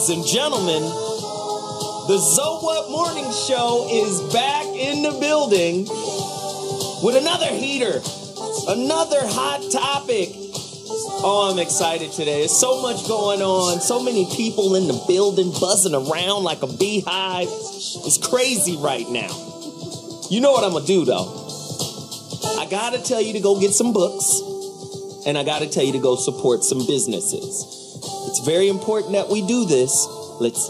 Ladies and gentlemen, the So What Morning Show is back in the building with another heater, another hot topic. Oh, I'm excited today. There's so much going on, so many people in the building buzzing around like a beehive. It's crazy right now. You know what I'm going to do, though? I got to tell you to go get some books, and I got to tell you to go support some businesses. It's very important that we do this. Let's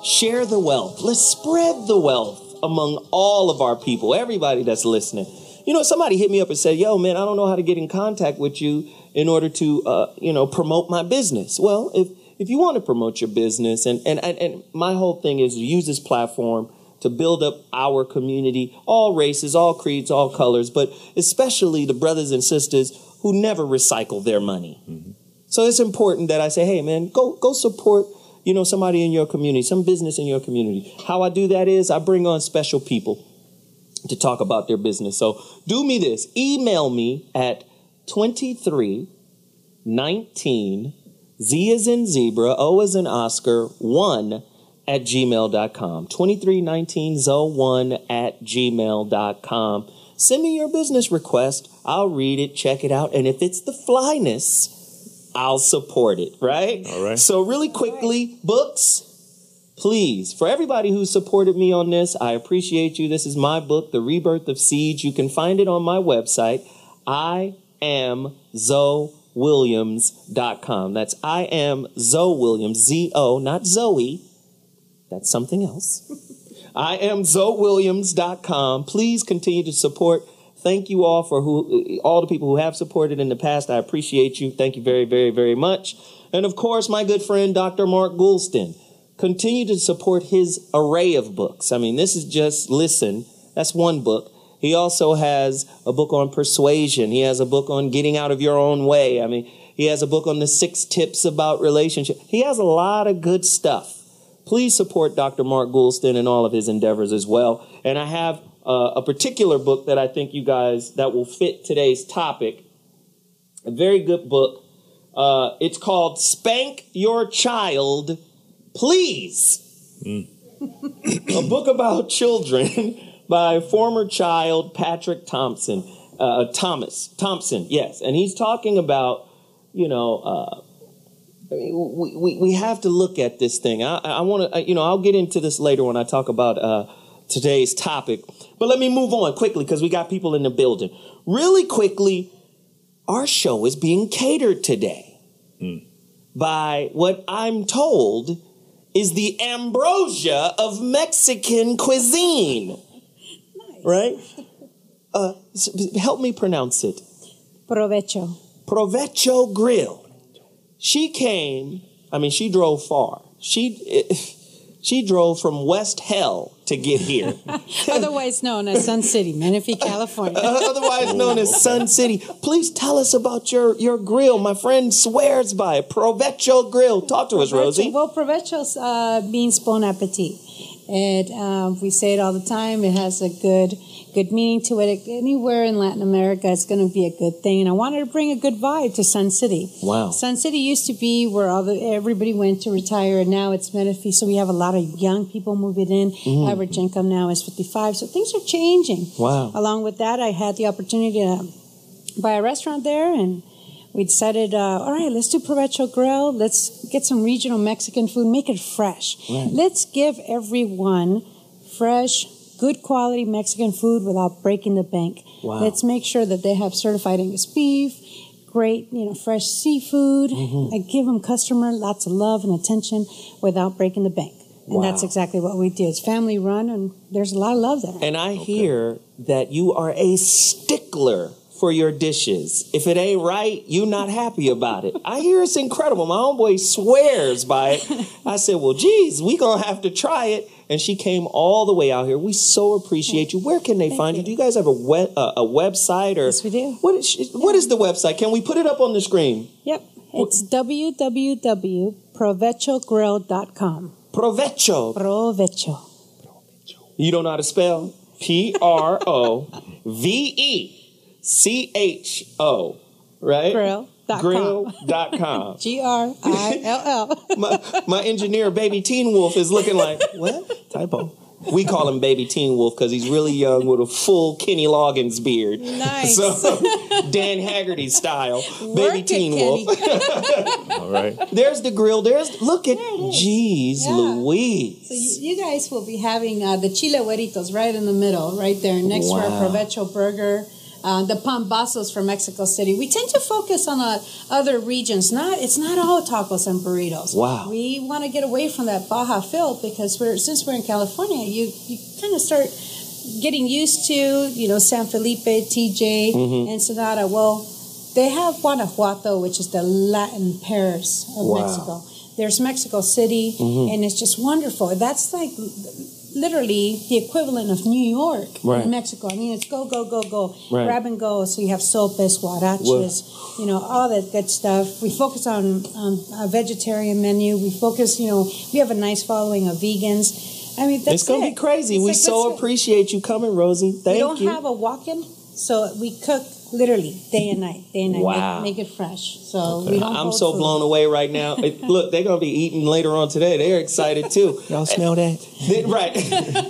share the wealth. Let's spread the wealth among all of our people, everybody that's listening. You know, somebody hit me up and said, yo, man, I don't know how to get in contact with you in order to, promote my business. Well, if you want to promote your business, and my whole thing is to use this platform to build up our community, all races, all creeds, all colors, but especially the brothers and sisters who never recycle their money. Mm-hmm. So it's important that I say, hey, man, go support, somebody in your community, some business in your community. How I do that is I bring on special people to talk about their business. So do me this. Email me at 2319 Z as in zebra, O as in Oscar, 1 at gmail.com. 2319zo1 at gmail.com. Send me your business request. I'll read it, check it out. And if it's the flyness, I'll support it, right? All right. So really quickly, books, please. For everybody who supported me on this, I appreciate you. This is my book, The Rebirth of Seeds. You can find it on my website, IamZoeWilliams.com. That's I am Zoe Williams, Z-O, not Zoe. That's something else. IamZoeWilliams.com. Please continue to support. Thank you all for all the people who have supported in the past. I appreciate you. Thank you very, very, very much. And of course, my good friend, Dr. Mark Goulston. Continue to support his array of books. I mean, this is just listen. That's one book. He also has a book on persuasion. He has a book on getting out of your own way. I mean, he has a book on the 6 tips about relationship. He has a lot of good stuff. Please support Dr. Mark Goulston and all of his endeavors as well. And I have a particular book that I think you guys, that will fit today's topic. A very good book. It's called Spank Your Child, Please. A book about children by former child Patrick Thompson. Thompson, yes. And he's talking about, we have to look at this thing. I want to, I'll get into this later when I talk about today's topic. But let me move on quickly because we got people in the building. Really quickly, our show is being catered today by what I'm told is the ambrosia of Mexican cuisine. Nice. Right? Help me pronounce it. Provecho. Provecho Grill. She drove far. She drove from West Hell to get here. Otherwise known as Sun City, Menifee, California. Otherwise known as Sun City. Please tell us about your grill. My friend swears by it. Provecho Grill. Talk to us, Rosie. Well, Provecho means bon appetit. We say it all the time. It has a good meaning to it. Anywhere in Latin America, it's going to be a good thing. And I wanted to bring a good vibe to Sun City. Wow. Sun City used to be where everybody went to retire, and now it's Menifee. So we have a lot of young people moving in. Average income now is 55. So things are changing. Wow. Along with that, I had the opportunity to buy a restaurant there, and we decided, all right, let's do Provecho Grill. Let's get some regional Mexican food, make it fresh. Right. Let's give everyone fresh, good quality Mexican food without breaking the bank. Wow. Let's make sure that they have certified Angus beef, great, fresh seafood. I give them customer lots of love and attention without breaking the bank. And that's exactly what we do. It's family run, and there's a lot of love there. And I hear that you are a stickler for your dishes. If it ain't right, you're not happy about it. I hear it's incredible. My homeboy swears by it. I said, well, geez, we gonna have to try it. And she came all the way out here. We so appreciate you. Where can they find you? Do you guys have a website? Or yes, we do. What is the website? Can we put it up on the screen? Yep. It's www.provechogrill.com. Provecho. You don't know how to spell? Provecho, right? Grill. Grill.com. Grill. My engineer, Baby Teen Wolf, is looking like, what? Typo. We call him Baby Teen Wolf because he's really young with a full Kenny Loggins beard. Nice. So, Dan Haggerty style. Baby Teen Wolf. All right. There's the grill. Look at, geez, Yeah. Louise. So you guys will be having the chile hueritos right in the middle, right there, next to our Provecho burger. The pambazos from Mexico City. We tend to focus on other regions. It's not all tacos and burritos. Wow. We want to get away from that Baja feel because since we're in California, you kind of start getting used to, San Felipe, TJ, Ensenada. Well, they have Guanajuato, which is the Latin Paris of Mexico. There's Mexico City, and it's just wonderful. That's like literally the equivalent of New York in Mexico. I mean, it's go, go, go, go. Right. Grab and go. So you have sopes, huaraches, all that good stuff. We focus on a vegetarian menu. We focus, we have a nice following of vegans. I mean, that's It's going to be crazy. We so appreciate you coming, Rosie. Thank you. We don't have a walk-in, so we cook literally day and night. Wow. Make it fresh. So we don't. I'm so blown away right now. Look, they're going to be eating later on today. They're excited too. Y'all smell that? Right.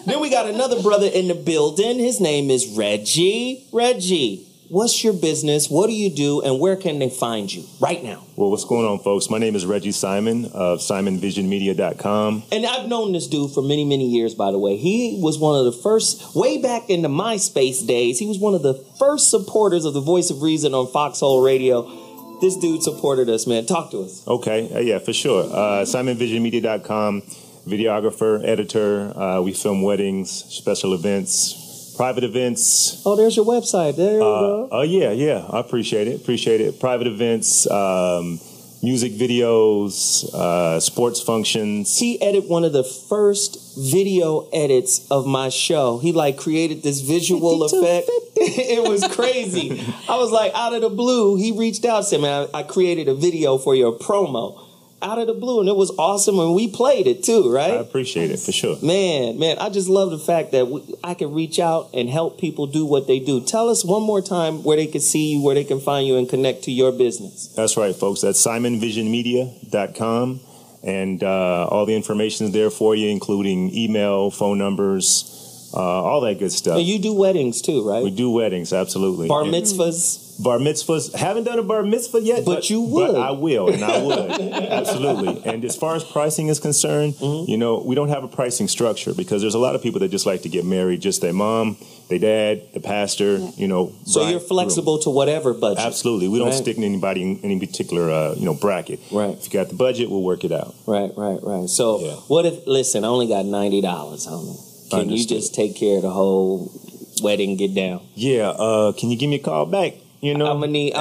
Then we got another brother in the building. His name is Reggie. Reggie, what's your business? What do you do? And where can they find you right now? Well, what's going on, folks? My name is Reggie Simon of SimonVisionMedia.com. And I've known this dude for many, many years, by the way. He was one of the first, way back in the MySpace days, he was one of the first supporters of the Voice of Reason on Foxhole Radio. This dude supported us, man. Talk to us. Okay. Yeah, for sure. SimonVisionMedia.com, videographer, editor. We film weddings, special events, private events. Oh, there's your website. There you go. Oh, yeah. I appreciate it. Private events, music videos, sports functions. He edited one of the first video edits of my show. He created this visual effect. It was crazy. I was like, out of the blue, he reached out and said, man, I created a video for your promo. Out of the blue, and it was awesome, and we played it too, right? I appreciate it, for sure. Man, I just love the fact that I can reach out and help people do what they do. Tell us one more time where they can see you, where they can find you, and connect to your business. That's right, folks. That's SimonVisionMedia.com, and all the information is there for you, including email, phone numbers, all that good stuff. And you do weddings too, right? We do weddings, absolutely. Bar mitzvahs? Bar mitzvahs. Haven't done a bar mitzvah yet. But you would. But I will, and I would. Absolutely. And as far as pricing is concerned, we don't have a pricing structure because there's a lot of people that just like to get married, just their mom, their dad, the pastor, So you're flexible to whatever budget. Absolutely. We don't stick in anybody in any particular, bracket. Right. If you got the budget, we'll work it out. Right. So what if, listen, I only got $90 on me. Can you just take care of the whole wedding, get down? Yeah. Can you give me a call back? I'm gonna need.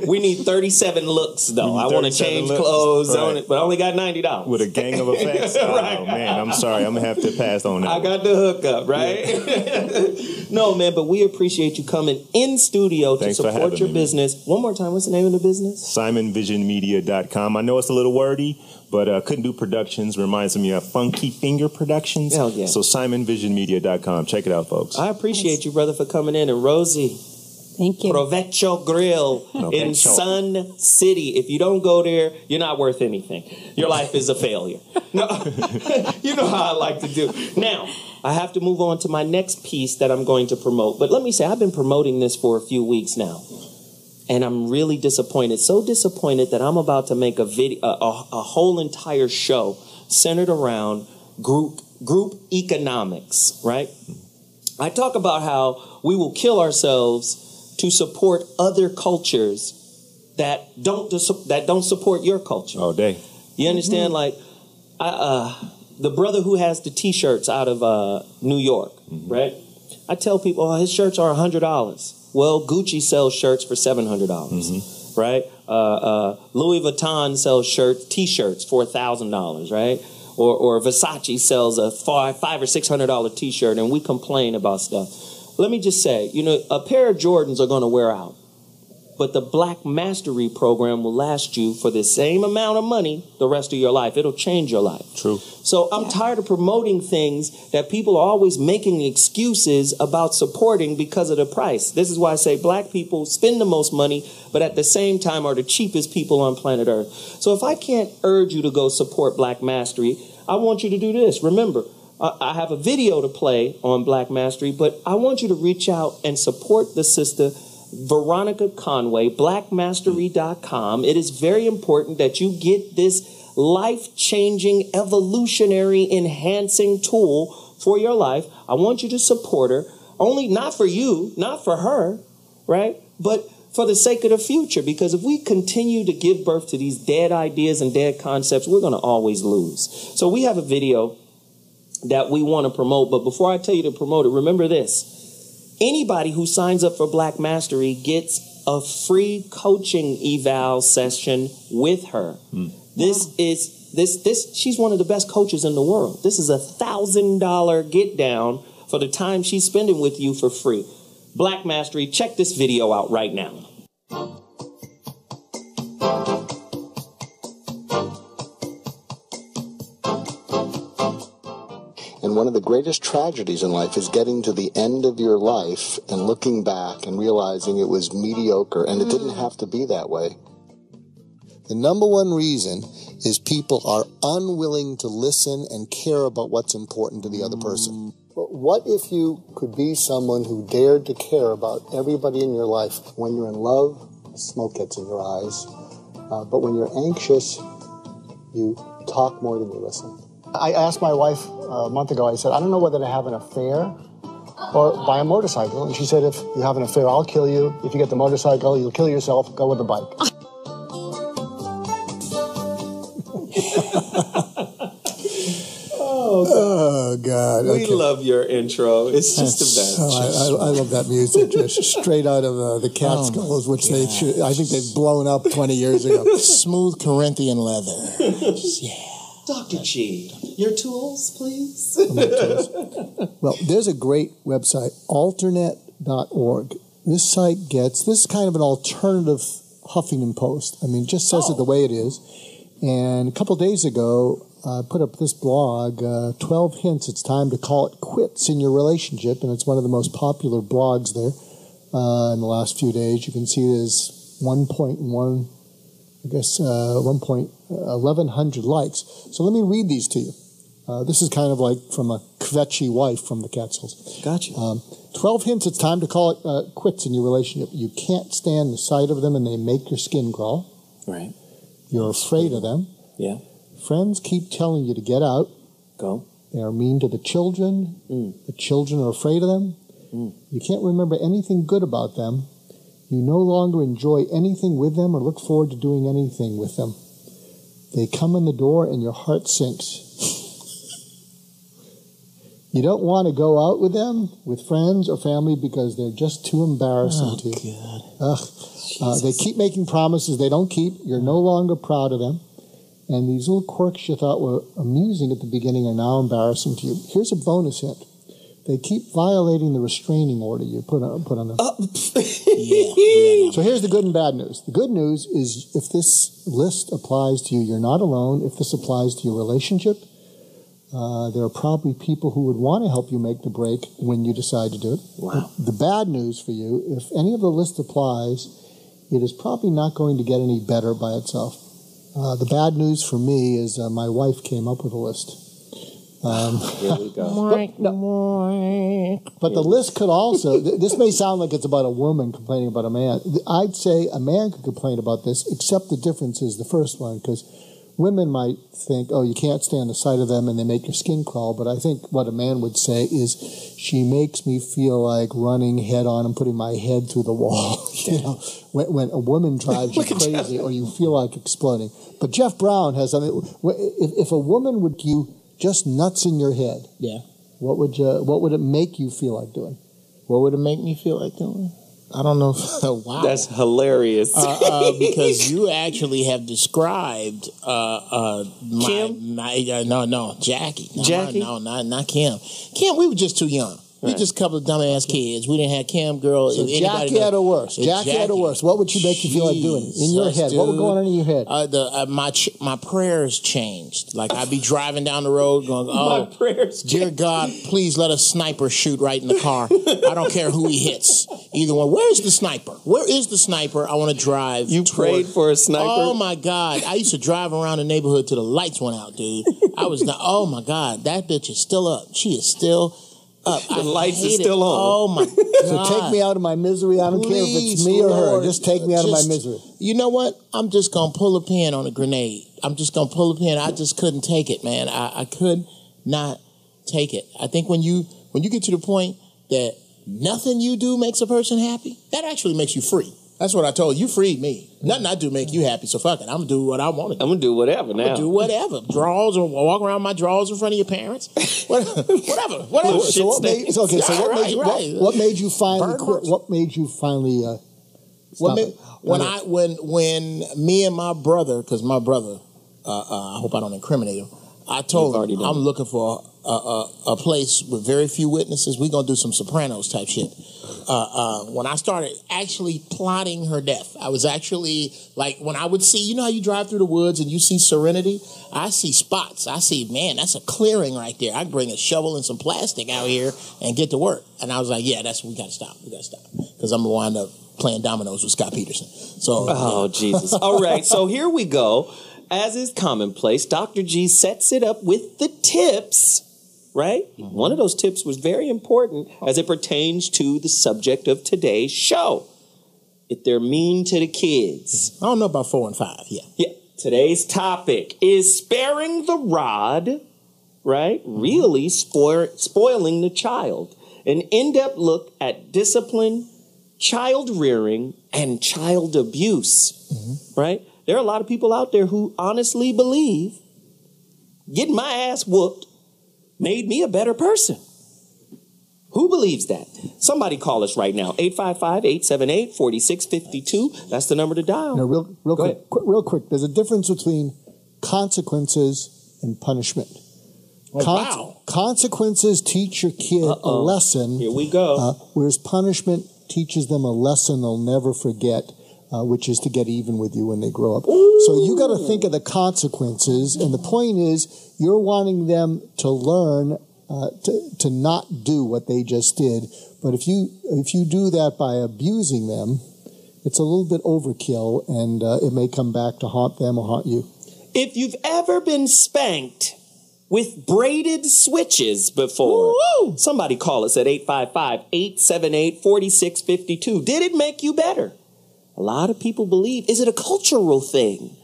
We need 37 looks though. I want to change clothes on it, but I only got $90 with a gang of effects. Right. Oh man, I'm sorry. I'm gonna have to pass on that. I got the hookup, right? Yeah. No, man, but we appreciate you coming in studio to support your business. One more time, what's the name of the business? SimonVisionMedia.com. I know it's a little wordy, but couldn't do productions. Reminds me of Funky Finger Productions. Hell yeah. So SimonVisionMedia.com. Check it out, folks. I appreciate you, brother, for coming in. And Rosie. Thank you. Provecho Grill in Sun City. If you don't go there, you're not worth anything. Your life is a failure. No, you know how I like to do. Now, I have to move on to my next piece that I'm going to promote. But let me say, I've been promoting this for a few weeks now. And I'm really disappointed. So disappointed that I'm about to make a video, a whole entire show centered around group economics, right? I talk about how we will kill ourselves to support other cultures that don't support your culture. All day. You understand? Like, the brother who has the T-shirts out of New York, right? I tell people, his shirts are $100. Well, Gucci sells shirts for $700, right? Louis Vuitton sells T-shirts for $1,000, right? Or Versace sells a $500 or $600 T-shirt, and we complain about stuff. Let me just say, a pair of Jordans are going to wear out. But the Black Mastery program will last you for the same amount of money the rest of your life. It'll change your life. True. So I'm tired of promoting things that people are always making excuses about supporting because of the price. This is why I say black people spend the most money, but at the same time are the cheapest people on planet Earth. So if I can't urge you to go support Black Mastery, I want you to do this. Remember, I have a video to play on Black Mastery, but I want you to reach out and support the sister Veronica Conway, blackmastery.com. It is very important that you get this life-changing, evolutionary, enhancing tool for your life. I want you to support her, only not for you, not for her, right? But for the sake of the future, because if we continue to give birth to these dead ideas and dead concepts, we're going to always lose. So we have a video that we want to promote, but before I tell you to promote it, remember this. Anybody who signs up for Black Mastery gets a free coaching eval session with her. She's one of the best coaches in the world. This is $1,000 get down for the time she's spending with you for free. Black Mastery, check this video out right now. And one of the greatest tragedies in life is getting to the end of your life and looking back and realizing it was mediocre, and it didn't have to be that way. The number one reason is people are unwilling to listen and care about what's important to the other person. But what if you could be someone who dared to care about everybody in your life? When you're in love, smoke gets in your eyes. But when you're anxious, you talk more than you listen. I asked my wife a month ago, I said, I don't know whether to have an affair or buy a motorcycle. And she said, if you have an affair, I'll kill you. If you get the motorcycle, you'll kill yourself. Go with the bike. Oh, God. We love your intro. It's just the best. I love that music. Just straight out of the Catskills, which I think they've blown up 20 years ago. Smooth Corinthian leather. Yeah. Dr. G, your tools, please. Well, there's a great website, alternate.org. This site this is kind of an alternative Huffington Post. I mean, it just says it the way it is. And a couple of days ago, I put up this blog, 12 Hints It's Time to Call It Quits in Your Relationship, and it's one of the most popular blogs there in the last few days. You can see there's 1,100 likes. So let me read these to you. This is kind of like from a kvetchy wife from the Catskills. Gotcha. 12 hints it's time to call it quits in your relationship. You can't stand the sight of them and they make your skin crawl. Right. You're afraid of them. Yeah. Friends keep telling you to get out. Go. They are mean to the children. The children are afraid of them. You can't remember anything good about them. You no longer enjoy anything with them or look forward to doing anything with them. They come in the door and your heart sinks. You don't want to go out with them, with friends or family, because they're just too embarrassing to you. They keep making promises they don't keep. You're no longer proud of them. And these little quirks you thought were amusing at the beginning are now embarrassing to you. Here's a bonus hint. They keep violating the restraining order you put on them. So here's the good and bad news. The good news is if this list applies to you, you're not alone. If this applies to your relationship, there are probably people who would want to help you make the break when you decide to do it. Wow. The bad news for you, if any of the list applies, it is probably not going to get any better by itself. The bad news for me is my wife came up with a list. Here we go. But the list could also, this may sound like it's about a woman complaining about a man. I'd say a man could complain about this, except the difference is the first one, because women might think, oh, you can't stand the sight of them and they make your skin crawl. But I think what a man would say is, she makes me feel like running head on and putting my head through the wall. You know, when a woman drives you crazy or you feel like exploding. But Jeff Brown has something. If a woman would you just nuts in your head, what would it make you feel like doing? What would it make me feel like doing? I don't know. Wow. That's hilarious. Because you actually have described Kim? No, Jackie. Jackie? No, not Kim. Kim, we were just too young. We just a couple of dumbass kids. We didn't have cam girl. So Jackie had it worse. Jackie had it worse. What would you make you feel like doing in your head? Dude, what was going on in your head? My prayers changed. Like I'd be driving down the road going, "Oh, My prayers dear God, please let a sniper shoot right in the car. I don't care who he hits. Either one. Where's the sniper? Where is the sniper? I want to drive." You prayed for a sniper? Oh my God! I used to drive around the neighborhood till the lights went out, dude. I was not. Oh my God! That bitch is still up. She is still up. The lights are still on. Oh my God! So take me out of my misery. I don't care if it's me or her. Just take me out of my misery. You know what? I'm just gonna pull a pin on a grenade. I'm just gonna pull a pin. I just couldn't take it, man. I could not take it. I think when you get to the point that nothing you do makes a person happy, that actually makes you free. That's what I told you. You freed me. Nothing I do make you happy. So fuck it. I'm gonna do what I want to do. I'm gonna do whatever now. I'm gonna do whatever. Draws or walk around my drawers in front of your parents. Whatever. So what made what made you finally quit? What made you finally stop it? When me and my brother, because my brother, I hope I don't incriminate him. I told him I'm looking for a place with very few witnesses. We're gonna do some Sopranos type shit. When I started actually plotting her death, I was actually like, when I would see, you know how you drive through the woods and you see serenity? I see spots. I see, man, that's a clearing right there. I can bring a shovel and some plastic out here and get to work. And I was like, yeah, we gotta stop. Because I'm gonna wind up playing dominoes with Scott Peterson. So, oh, Jesus. All right, so here we go. As is commonplace, Dr. G sets it up with the tips, right? Mm-hmm. One of those tips was very important as it pertains to the subject of today's show. If they're mean to the kids. I don't know about 4 and 5, yeah. Today's topic is sparing the rod, right? Mm-hmm. Really spoiling the child. An in-depth look at discipline, child rearing, and child abuse, right? There are a lot of people out there who honestly believe getting my ass whooped made me a better person. Who believes that? Somebody call us right now. 855-878-4652. That's the number to dial. No, real quick. There's a difference between consequences and punishment. Wow. Consequences teach your kid a lesson. Here we go. Whereas punishment teaches them a lesson they'll never forget. Which is to get even with you when they grow up. Ooh. So you got to think of the consequences, and the point is you're wanting them to learn to not do what they just did. But if you do that by abusing them, it's a little bit overkill, and it may come back to haunt them or haunt you. If you've ever been spanked with braided switches before, woo-woo, somebody call us at 855-878-4652. Did it make you better? A lot of people believe, is it a cultural thing?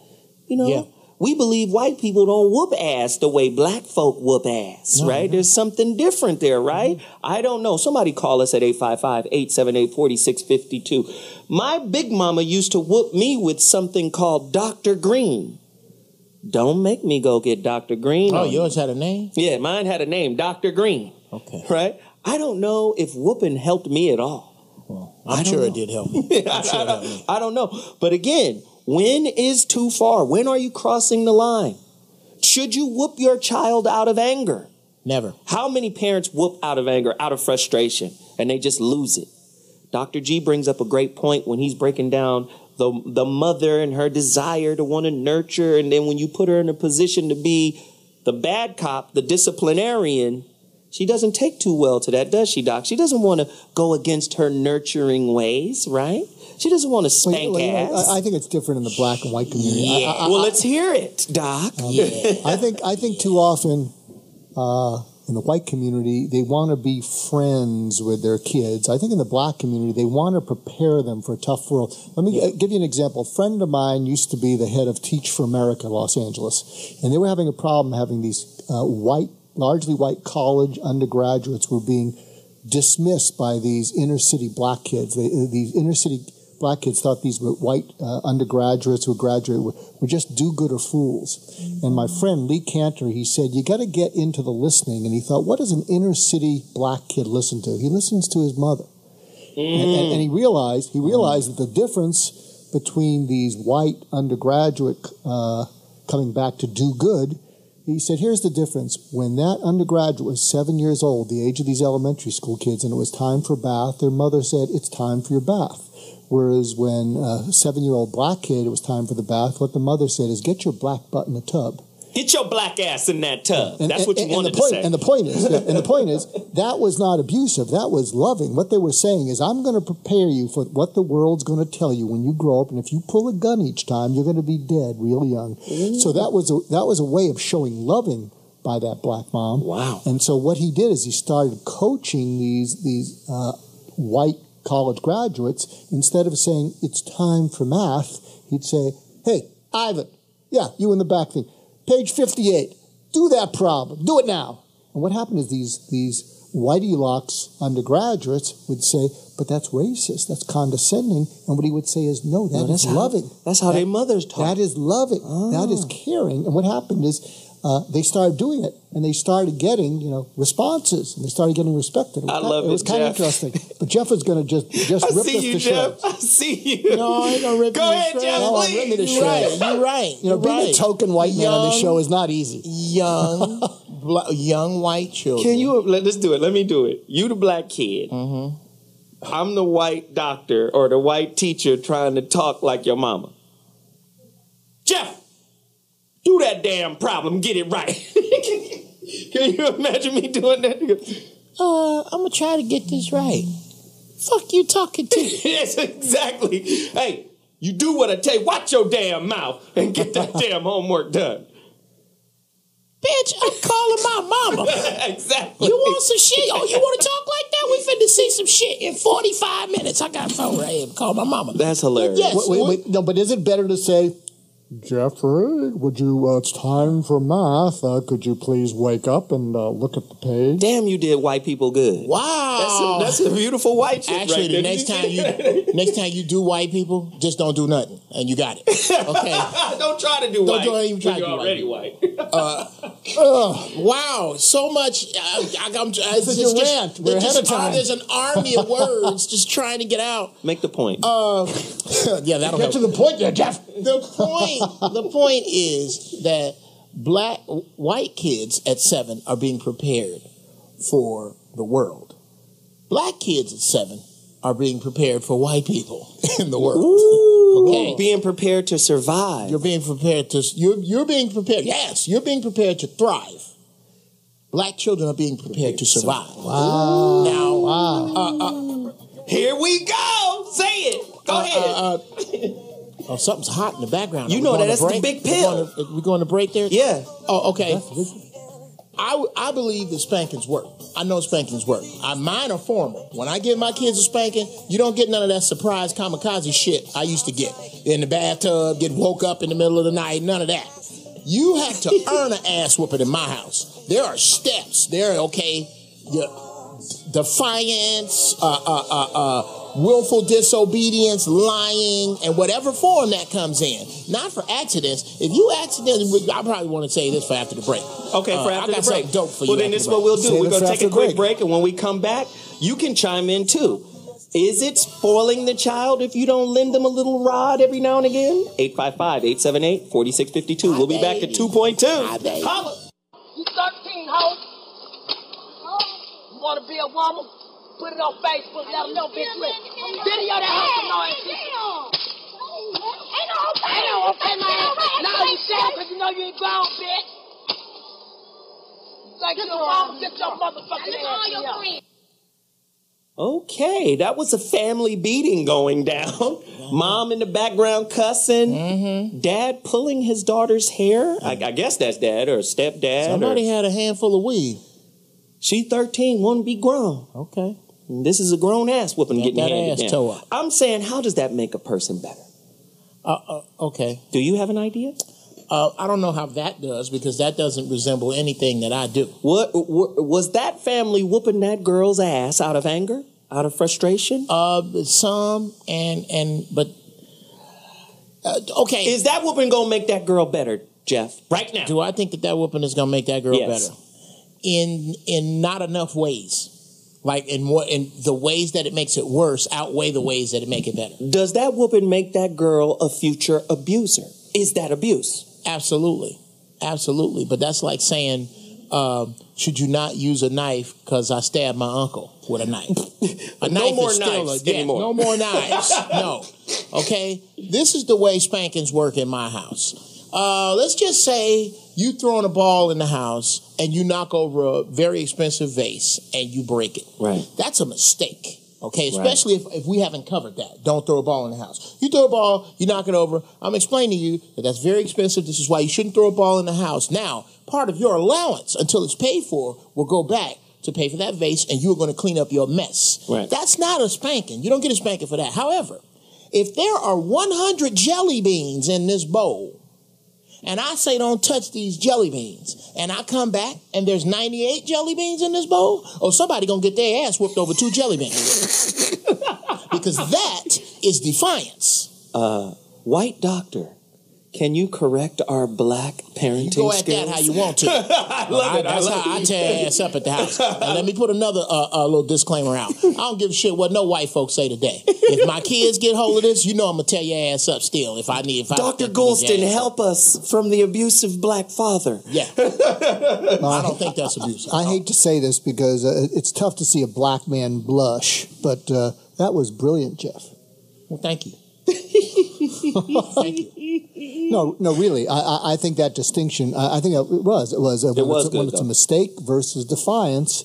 You know, we believe white people don't whoop ass the way black folk whoop ass, right? There's something different there, right? I don't know. Somebody call us at 855-878-4652. My big mama used to whoop me with something called Dr. Green. Don't make me go get Dr. Green. Oh, yours had a name? Yeah, mine had a name, Dr. Green. Okay. Right? I don't know if whooping helped me at all. Well, I'm sure it did help me. I don't know. But again, when is too far? When are you crossing the line? Should you whoop your child out of anger? Never. How many parents whoop out of anger, out of frustration, and they just lose it? Dr. G brings up a great point when he's breaking down the mother and her desire to want to nurture, and then when you put her in a position to be the bad cop, the disciplinarian, she doesn't take too well to that, does she, Doc? She doesn't want to go against her nurturing ways, right? She doesn't want to spank ass. I think it's different in the black and white community. Yeah. Let's hear it, Doc. I think too often in the white community, they want to be friends with their kids. I think in the black community, they want to prepare them for a tough world. Let me give you an example. A friend of mine used to be the head of Teach for America, Los Angeles, and they were having a problem having these largely white college undergraduates were being dismissed by these inner city black kids. These inner city black kids thought these white undergraduates who graduate were just do-gooder fools. And my friend Lee Cantor, he said, you got to get into the listening. And he thought, what does an inner city black kid listen to? He listens to his mother. And he realized that the difference between these white undergraduate coming back to do good he said, here's the difference. When that undergraduate was 7 years old, the age of these elementary school kids, and it was time for bath, their mother said, it's time for your bath. Whereas when a 7-year-old black kid, it was time for the bath, what the mother said is, get your black butt in the tub. Get your black ass in that tub. That's what you wanted to say. And the point is, that was not abusive. That was loving. What they were saying is, I'm going to prepare you for what the world's going to tell you when you grow up. And if you pull a gun each time, you're going to be dead real young. So that was a way of showing loving by that black mom. Wow. And so what he did is he started coaching these white college graduates. Instead of saying, it's time for math, he'd say, hey, Ivan, yeah, you in the back thing. Page 58, do that problem, do it now. And what happened is these whitey locks undergraduates would say, but that's racist, that's condescending. And what he would say is, no, that's loving. That's how their mothers talk. That is loving, that is caring. And what happened is they started doing it, and they started getting, responses, and they started getting respected. I love it, It was kind of interesting. But Jeff is going to just rip us to shreds. I see you. No, I ain't gonna rip Go you ahead, to Jeff, shreds. please. Rip me to You're right. shreds. You're right. Being a token white man on this show is not easy. Young, young white children. Can you, let's do it. Let me do it. You the black kid. Mm-hmm. I'm the white doctor or the white teacher trying to talk like your mama. Jeff, do that damn problem. Get it right. Can you imagine me doing that? I'm gonna try to get this right. Fuck you talking to? Yes, exactly. Hey, you do what I tell you. Watch your damn mouth and get that damn homework done. Bitch, I'm calling my mama. Exactly. You want some shit? Oh, you want to talk like that? We finna see some shit in 45 minutes. I got a phone right here. Call my mama. That's hilarious. Yes. Wait, no, but is it better to say, Jeffrey, would you, it's time for math. Could you please wake up and look at the page? Damn, you did white people good. Wow. That's a beautiful white chick. Actually, right the there. next time you do white people, just don't do nothing, and you got it. Okay. Don't try to do white. Don't even try when to you're do already white. Wow, so much. This is your rant. We're ahead of time. There's an army of words just trying to get out. Make the point. Yeah, that'll Get help. to the point there, Jeff. The point is that white kids at 7 are being prepared for the world. Black kids at 7 are being prepared for white people in the world. Ooh, Okay. being prepared to survive. You're being prepared to. You're being prepared. Yes, you're being prepared to thrive. Black children are being prepared to survive. Wow. Now, Here we go. Say it. Go ahead. oh, something's hot in the background. You Are we know going that. to That's the break? big pill. We going to break there? Yeah. Oh, okay. I believe that spankings work. I know spankings work. Mine are formal. When I give my kids a spanking, you don't get none of that surprise kamikaze shit I used to get. In the bathtub, get woke up in the middle of the night, none of that. You have to earn an ass whooping in my house. There are steps. There are, defiance, willful disobedience, lying, and whatever form that comes in. Not for accidents. If you accidentally, I probably want to say this for after the break. Okay, for after I got the break. something dope for well, you. then this is what we'll do. Save We're it going to for take a after quick break. break, and when we come back, you can chime in too. Is it spoiling the child if you don't lend them a little rod every now and again? 855-878-4652. We'll be back at 2.2. Holla. You 13, ho. You want to be a woman? Put it on Facebook, let them know, bitch. Video that hustle noise. Ain't no okay, man. Now you sad because you know you ain't grown, bitch. Like your mama, get your motherfucking ass here. Okay, that was a family beating going down. Mom in the background cussing. Dad pulling his daughter's hair. I guess that's dad or stepdad. Somebody had a handful of weed. She 13, won't be grown. Okay. And this is a grown ass whooping Got getting that handed ass down. toe up. I'm saying, how does that make a person better? Okay. Do you have an idea? I don't know how that does because that doesn't resemble anything that I do. What was that family whooping that girl's ass out of anger, out of frustration? Some but okay. Is that whooping gonna make that girl better, Jeff? Right now? Do I think that whooping is gonna make that girl Yes. better? In not enough ways. Like in the ways that it makes it worse outweigh the ways that it make it better. Does that whooping make that girl a future abuser? Is that abuse? Absolutely. Absolutely. But that's like saying, should you not use a knife because I stabbed my uncle with a knife? No more knives anymore. No more knives. No. Okay? This is the way spankings work in my house. Let's just say you throwing a ball in the house and you knock over a very expensive vase and you break it. Right. That's a mistake. Okay, especially if we haven't covered that. Don't throw a ball in the house. You throw a ball, you knock it over. I'm explaining to you that that's very expensive. This is why you shouldn't throw a ball in the house. Now, part of your allowance until it's paid for will go back to pay for that vase, and you're going to clean up your mess. Right. That's not a spanking. You don't get a spanking for that. However, if there are 100 jelly beans in this bowl, and I say don't touch these jelly beans, and I come back and there's 98 jelly beans in this bowl, somebody gonna get their ass whooped over 2 jelly beans. Because that is defiance. White doctor, can you correct our black parenting skills? You go at that how you want to. That's how I tear your ass up at the house. Now let me put another little disclaimer out. I don't give a shit what no white folks say today. If my kids get hold of this, you know I'm gonna tear your ass up still. Dr. Goulston, help us from the abusive black father. Yeah. I don't think that's abusive. I hate to say this because it's tough to see a black man blush, but that was brilliant, Jeff. Well, thank you. Thank you. No, really. I think that distinction. I think it was when it's a mistake versus defiance.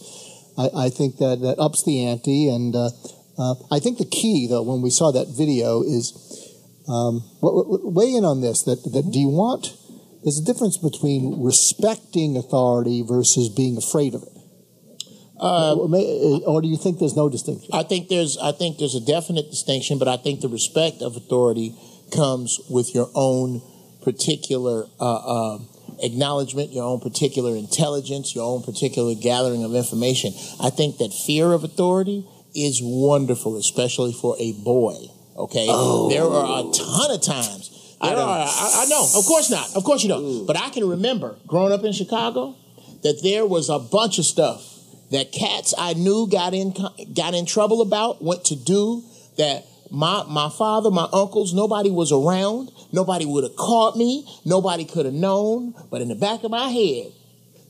I think that ups the ante, and I think the key, though, when we saw that video is weigh in on this. That do you want? There's a difference between respecting authority versus being afraid of it. Or do you think there's no distinction? I think there's a definite distinction, but I think the respect of authority comes with your own particular acknowledgement, your own particular intelligence, your own particular gathering of information. I think that fear of authority is wonderful, especially for a boy. Okay, there are a ton of times. I know, of course not, of course you don't. But I can remember growing up in Chicago that there was a bunch of stuff that cats I knew got in trouble about, went to do, that my father, my uncles, nobody was around. Nobody would have caught me. Nobody could have known. But in the back of my head,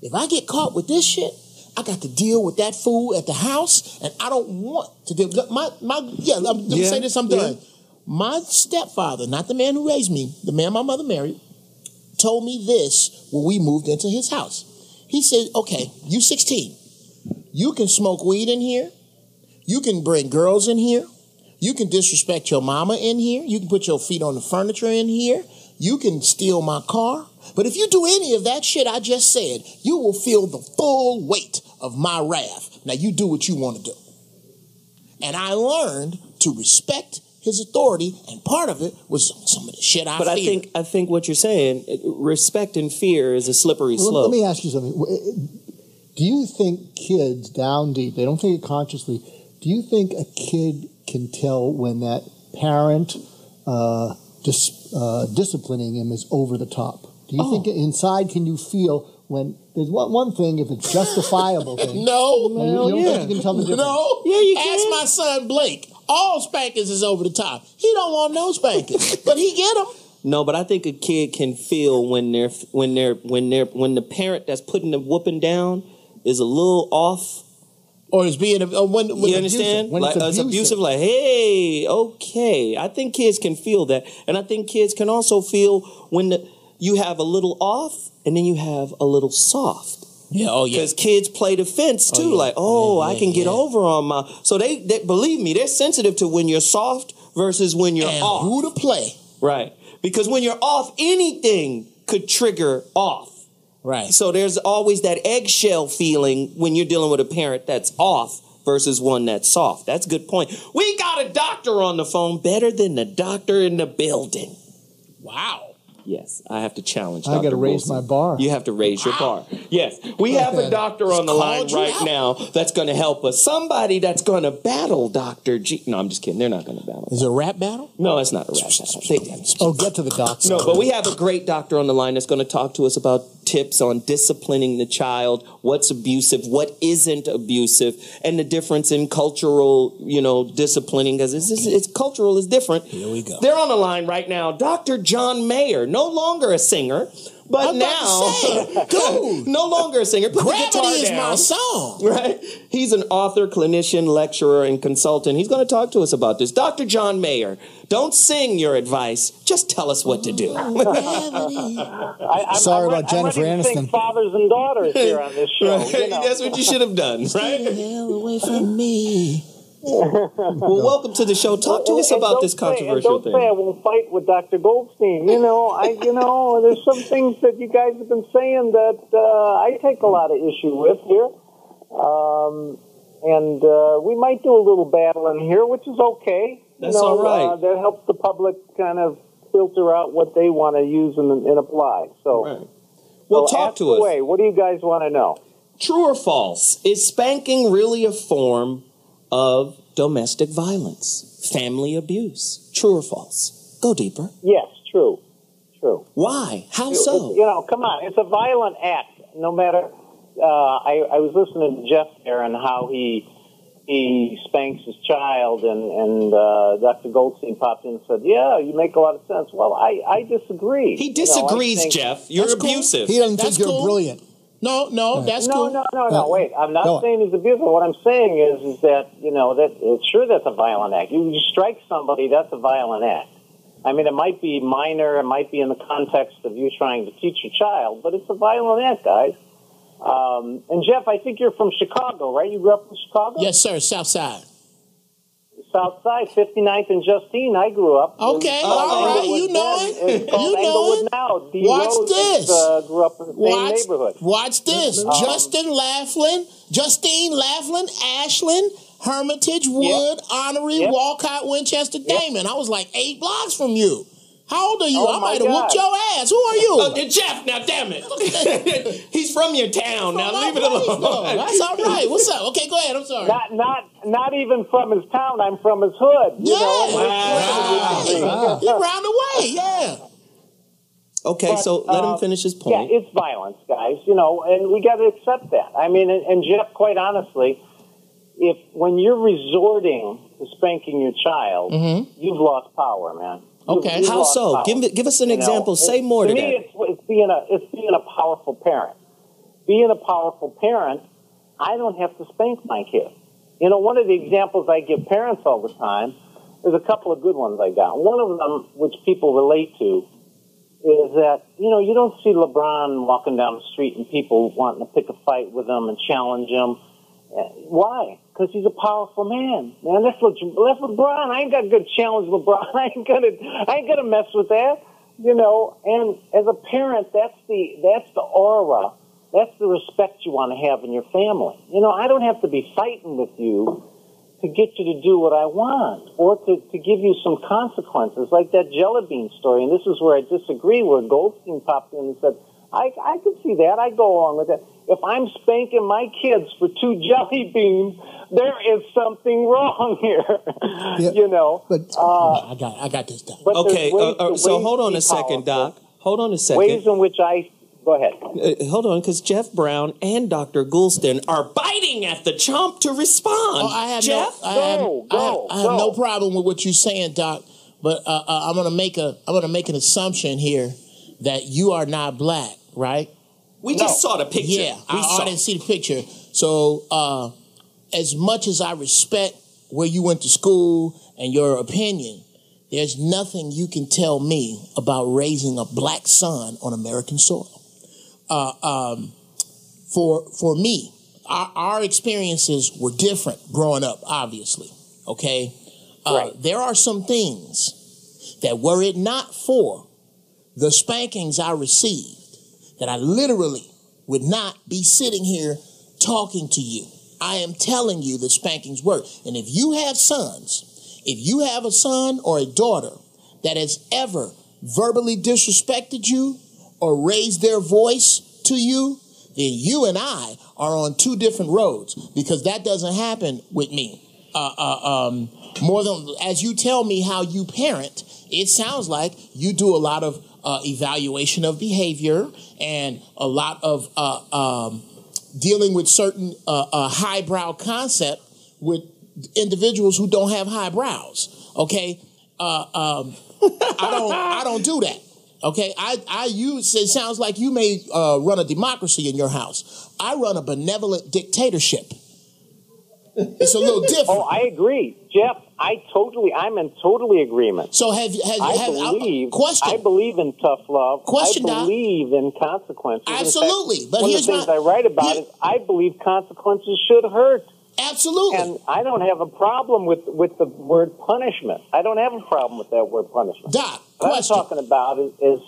if I get caught with this shit, I got to deal with that fool at the house, and I don't want to deal. Let me say this, I'm done. My stepfather, not the man who raised me, the man my mother married, told me this when we moved into his house. He said, okay, you 16. You can smoke weed in here. You can bring girls in here. You can disrespect your mama in here. You can put your feet on the furniture in here. You can steal my car. But if you do any of that shit I just said, you will feel the full weight of my wrath. Now you do what you want to do. And I learned to respect his authority, and part of it was some of the shit I feared. But I think what you're saying, respect and fear is a slippery slope. Let me ask you something. Do you think kids down deep, they don't think it consciously, do you think a kid can tell when that parent disciplining him is over the top? Do you think inside can you feel when there's one thing if it's justifiable thing? No. You don't think you can tell the difference? No. Yeah, you can. Ask my son Blake. All spankings is over the top. He don't want no spankings, but he get them. No, but I think a kid can feel when the parent that's putting the whooping down is a little off. Or is being when you understand? When like it's abusive. Like, hey, okay. I think kids can feel that, and I think kids can also feel when you have a little off, and then you have a little soft. Yeah, oh yeah. Because kids play defense too. Like, I can get over on my. So they believe me, they're sensitive to when you're soft versus when you're off. Who to play? Right. Because when you're off, anything could trigger off. Right. So there's always that eggshell feeling when you're dealing with a parent that's off versus one that's soft. That's a good point. We got a doctor on the phone, better than the doctor in the building. Wow. Yes, I have to challenge I got to raise my bar. You have to raise your bar. Yes, we have a doctor on the line right now that's going to help us. Somebody that's going to battle Dr. G. No, I'm just kidding. They're not going to battle. Is it a rap battle? No, it's not a rap battle. Get to the doctor. No, but we have a great doctor on the line that's going to talk to us about tips on disciplining the child, what's abusive, what isn't abusive, and the difference in cultural, disciplining, because it's cultural is different. Here we go. They're on the line right now. Dr. John Mayer, no longer a singer, But I'm about now, to say, dude, no longer a singer. Put the Gravity guitar is down. my song. Right? He's an author, clinician, lecturer, and consultant. He's going to talk to us about this. Dr. John Mayer, don't sing your advice. Just tell us what to do. Sorry about Jennifer I'm ready to Aniston. sing fathers and daughters here on this show. Right? You know. That's what you should have done, right? Get the hell away from me. Well, welcome to the show. Talk to us about this controversial Don't say I won't fight with Dr. Goldstein. There's some things that you guys have been saying that I take a lot of issue with here. We might do a little battling here, which is okay. That's all right. That helps the public kind of filter out what they want to use and apply. So, Right. Well, so talk ask to us. away. What do you guys want to know? True or false? Is spanking really a form of domestic violence, family abuse? True or false? Go deeper. Yes, true. Why? How so? Come on. It's a violent act. No matter. I was listening to Jeff there and how he spanks his child, and Dr. Goldstein popped in and said, "Yeah, you make a lot of sense." Well, I disagree. He disagrees, I think, Jeff. You're That's cool. abusive. He doesn't That's think you're cool. brilliant. No, that's cool. No. Wait, I'm not Go on. saying he's abusive. What I'm saying is that that's a violent act. You strike somebody, that's a violent act. I mean, it might be minor, it might be in the context of you trying to teach your child, but it's a violent act, guys. And Jeff, I think you're from Chicago, right? You grew up in Chicago? Yes, sir. South Side. South Side, 59th and Justine, I grew up. Okay, all right. You know it. It's called You know Englewood it. now. D. Watch Rose this. grew up in the same neighborhood. Watch this. Justine Laughlin, Ashland, Hermitage, Wood, Honorary, Yep. Walcott, Winchester, Damon. I was like 8 blocks from you. How old are you? Oh, I my might have God. whooped your ass. Who are you? Jeff, now damn it. He's from your town. Now My leave it place, though. alone. That's all right. What's up? Okay, go ahead. I'm sorry. Not even from his town. I'm from his hood. You Yeah. know? You're round the way. Yeah. Okay, But, so let him finish his point. Yeah, it's violence, guys. And we got to accept that. I mean, and Jeff, quite honestly, when you're resorting to spanking your child, you've lost power, man. Okay. You've How lost so? power. Give us an example. Say more to me, that. it's being a powerful parent. Being a powerful parent, I don't have to spank my kid. One of the examples I give parents all the time, there's a couple of good ones I got. One of them, which people relate to, is that, you don't see LeBron walking down the street and people wanting to pick a fight with him and challenge him. Why? Because he's a powerful man. Man, that's LeBron. I ain't got a good challenge LeBron. I ain't gonna mess with that. And as a parent, that's the aura. That's the respect you want to have in your family. I don't have to be fighting with you to get you to do what I want or to give you some consequences, like that jelly bean story. And this is where I disagree, where Goldstein popped in and said, I can see that. I go along with that. If I'm spanking my kids for 2 jelly beans, there is something wrong here. Yeah, But I got this done. But Okay, there's ways so to hold on be a second, powerful. Doc. Hold on a second. Ways in which go ahead. Hold on, because Jeff Brown and Dr. Goulston are biting at the chomp to respond. Oh, I have Jeff? I have no problem with what you're saying, Doc. But I'm gonna make an assumption here that you are not black, right? We just saw the picture. Yeah, I didn't see the picture. So as much as I respect where you went to school and your opinion, there's nothing you can tell me about raising a black son on American soil. For me, our experiences were different growing up, obviously. Okay, Right. There are some things that, were it not for the spankings I received, that I literally would not be sitting here talking to you. I am telling you that spankings work. And if you have sons, if you have a son or a daughter that has ever verbally disrespected you or raised their voice to you, then you and I are on 2 different roads, because that doesn't happen with me. More than, as you tell me how you parent, it sounds like you do a lot of evaluation of behavior and a lot of dealing with certain highbrow concept with individuals who don't have high brows. Okay, I don't do that. Okay, it sounds like you may run a democracy in your house. I run a benevolent dictatorship. It's a little different. Oh, I agree, Jeff. I'm in totally agreement. So I believe in tough love. Question, I believe in consequences. Absolutely. Fact, but one of the things I write about is I believe consequences should hurt. Absolutely. And I don't have a problem with the word punishment. I don't have a problem with that word punishment. Doc, what I'm talking about is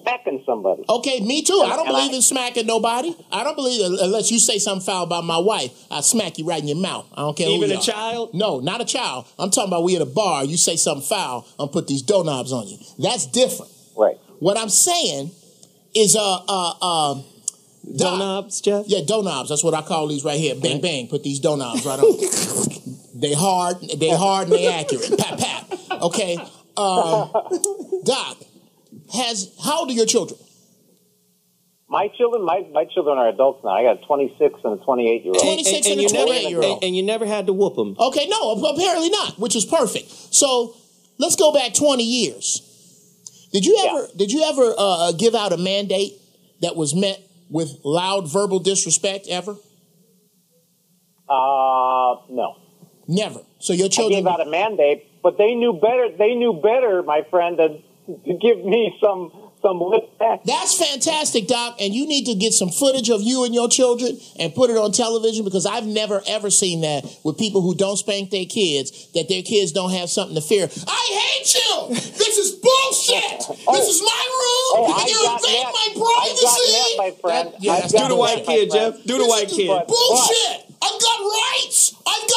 smacking somebody. Okay, me too. I don't believe in smacking nobody. I don't believe, unless you say something foul about my wife, I'll smack you right in your mouth. I don't care who you are. Even a child? No, not a child. I'm talking about we at a bar, you say something foul, I'm put these doorknobs on you. That's different. Right. What I'm saying is doorknobs, Jeff? Yeah, doorknobs. That's what I call these right here. Bang, bang. Put these doorknobs right on. They hard and they accurate. Pat, pat. Okay. Doc, how old are your children? My children are adults now. I got a 26 and a 28-year-old. 26 and a 28-year-old. And you never had to whoop them. Okay, no, apparently not, which is perfect. So let's go back 20 years. Did you ever give out a mandate that was met with loud verbal disrespect ever? No. Never. So your children... I gave out a mandate, but they knew better, my friend, than to give me some lip back. That's fantastic, Doc, and you need to get some footage of you and your children and put it on television, because I've never, ever seen that with people who don't spank their kids, that their kids don't have something to fear. I hate you! This is bullshit! This is my room! And you invade my privacy! I've got that, my friend. Do the white kid, Jeff. Do the white kid. Bullshit! I've got rights! I've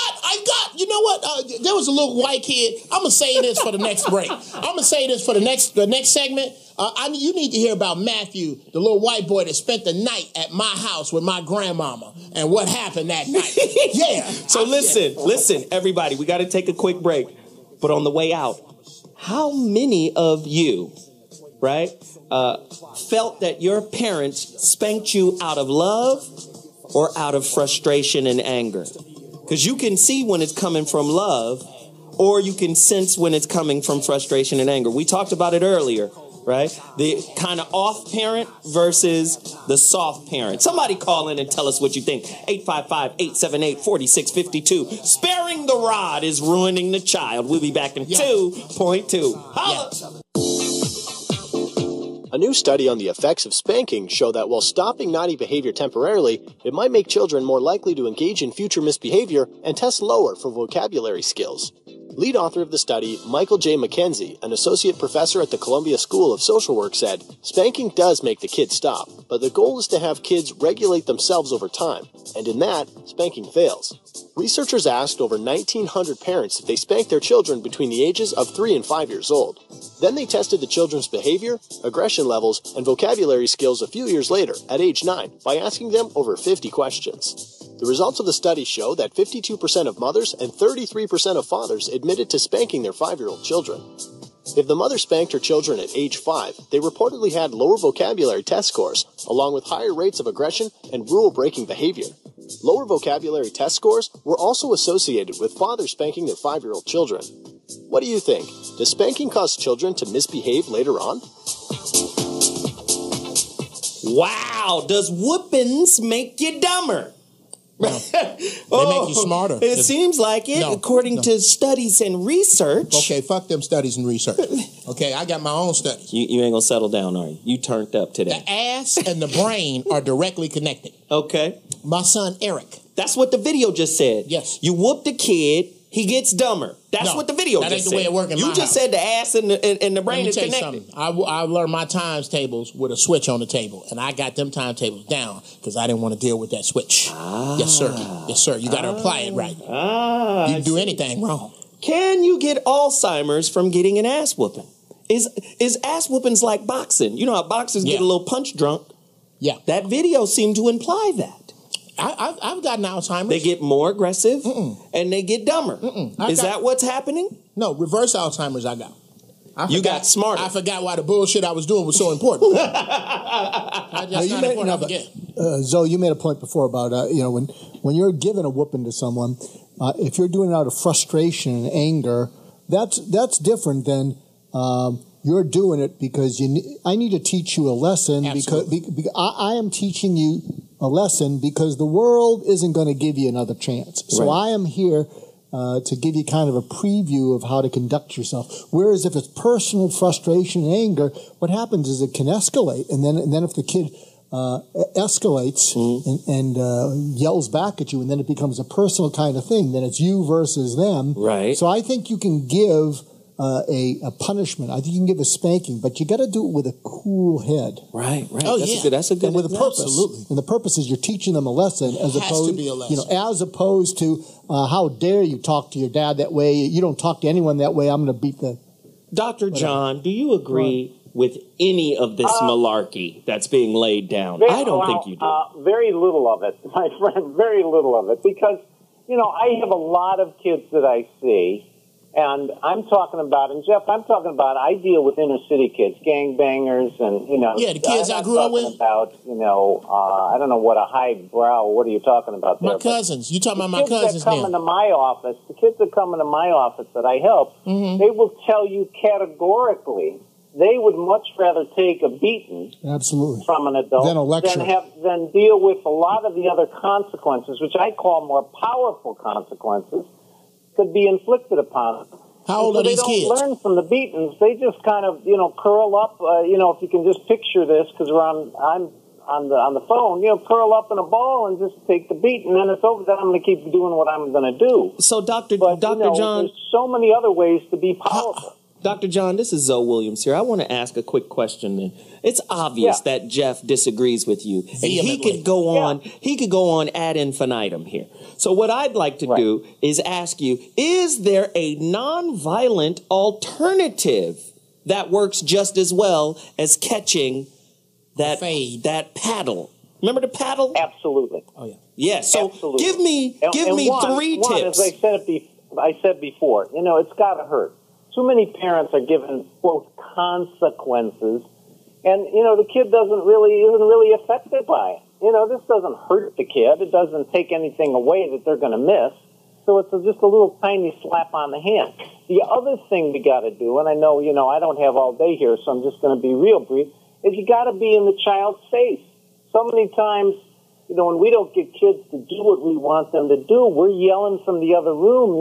got, you know what? There was a little white kid. I'm going to say this for the next break. I'm going to say this for the next segment. You need to hear about Matthew, the little white boy that spent the night at my house with my grandmama and what happened that night. Yeah. So listen, everybody, we got to take a quick break. But on the way out, how many of you, right, felt that your parents spanked you out of love or out of frustration and anger? Because you can see when it's coming from love, or you can sense when it's coming from frustration and anger. We talked about it earlier, right? The kind of off parent versus the soft parent. Somebody call in and tell us what you think. 855-878-4652. Sparing the rod is ruining the child. We'll be back in 2.2. Holla! A new study on the effects of spanking show that while stopping naughty behavior temporarily, it might make children more likely to engage in future misbehavior and test lower for vocabulary skills. Lead author of the study, Michael J. McKenzie, an associate professor at the Columbia School of Social Work, said, "Spanking does make the kids stop, but the goal is to have kids regulate themselves over time, and in that, spanking fails." Researchers asked over 1,900 parents if they spanked their children between the ages of 3 and 5 years old. Then they tested the children's behavior, aggression levels, and vocabulary skills a few years later, at age 9, by asking them over 50 questions. The results of the study show that 52% of mothers and 33% of fathers admitted to spanking their 5-year-old children. If the mother spanked her children at age 5, they reportedly had lower vocabulary test scores, along with higher rates of aggression and rule-breaking behavior. Lower vocabulary test scores were also associated with fathers spanking their 5-year-old children. What do you think? Does spanking cause children to misbehave later on? Wow, does whoopings make you dumber? No. They make you smarter. It seems like it, according to studies and research. Okay, fuck them studies and research. Okay, I got my own studies. You ain't gonna settle down, are you? You turned up today. The ass and the brain are directly connected. Okay. My son, Eric. That's what the video just said. Yes. You whoop the kid, he gets dumber. That's what the video just said. That ain't the way it works in my house. You just said the ass and the brain is connected. I learned my times tables with a switch on the table, and I got them timetables down because I didn't want to deal with that switch. Yes, sir. Yes, sir. You got to apply it right. You can do anything wrong. Can you get Alzheimer's from getting an ass whooping? Is ass whoopings like boxing? You know how boxers get a little punch drunk? Yeah. That video seemed to imply that. I've gotten Alzheimer's. They get more aggressive and they get dumber. Is that what's happening? No, reverse Alzheimer's I got. You got smarter. I forgot why the bullshit I was doing was so important. Zoe, you made a point before about when you're giving a whooping to someone, if you're doing it out of frustration and anger, that's different than you're doing it because I need to teach you a lesson. Absolutely. Because I am teaching you a lesson because the world isn't going to give you another chance. So I am here to give you kind of a preview of how to conduct yourself. Whereas if it's personal frustration and anger, what happens is it can escalate. And then if the kid escalates and yells back at you, and then it becomes a personal kind of thing, then it's you versus them. Right. So I think you can give a punishment. I think you can give a spanking, but you got to do it with a cool head. Right. Oh, That's a good and with a purpose. Absolutely. And the purpose is you're teaching them a lesson, as Has opposed to be a lesson. as opposed to how dare you talk to your dad that way? You don't talk to anyone that way. I'm going to beat the. Dr. John, do you agree with any of this malarkey that's being laid down? I don't think you do. Very little of it, my friend. Very little of it, because I have a lot of kids that I see. And I'm talking about, and Jeff, I'm talking about, I deal with inner city kids, gangbangers, and, Yeah, the kids I grew up with. About, I don't know what a highbrow, what are you talking about there? My cousins. You talking about my cousins now. The kids that come into my office that I help, they will tell you categorically they would much rather take a beating Absolutely. from an adult Than a lecture. than deal with a lot of the other consequences, which I call more powerful consequences, could be inflicted upon them. How old are these kids? They don't learn from the beatings. They just kind of, curl up. If you can just picture this, because I'm on the phone. Curl up in a ball and just take the beat, and then it's over. Then I'm going to keep doing what I'm going to do. So, Dr. John, there's so many other ways to be powerful. Dr. John, this is Zoe Williams here. I want to ask a quick question. Then it's obvious that Jeff disagrees with you, and he could go on. He could go on ad infinitum here. So what I'd like to do is ask you: is there a nonviolent alternative that works just as well as catching that paddle? Remember the paddle? Absolutely. Oh yeah. Yes. So absolutely. give me three tips. As I said before, it's got to hurt. Too many parents are given, quote, consequences, and, the kid isn't really affected by it. This doesn't hurt the kid. It doesn't take anything away that they're going to miss. So it's just a little tiny slap on the hand. The other thing we got to do, and I know, I don't have all day here, so I'm just going to be real brief, is you got to be in the child's face. So many times, when we don't get kids to do what we want them to do, we're yelling from the other room,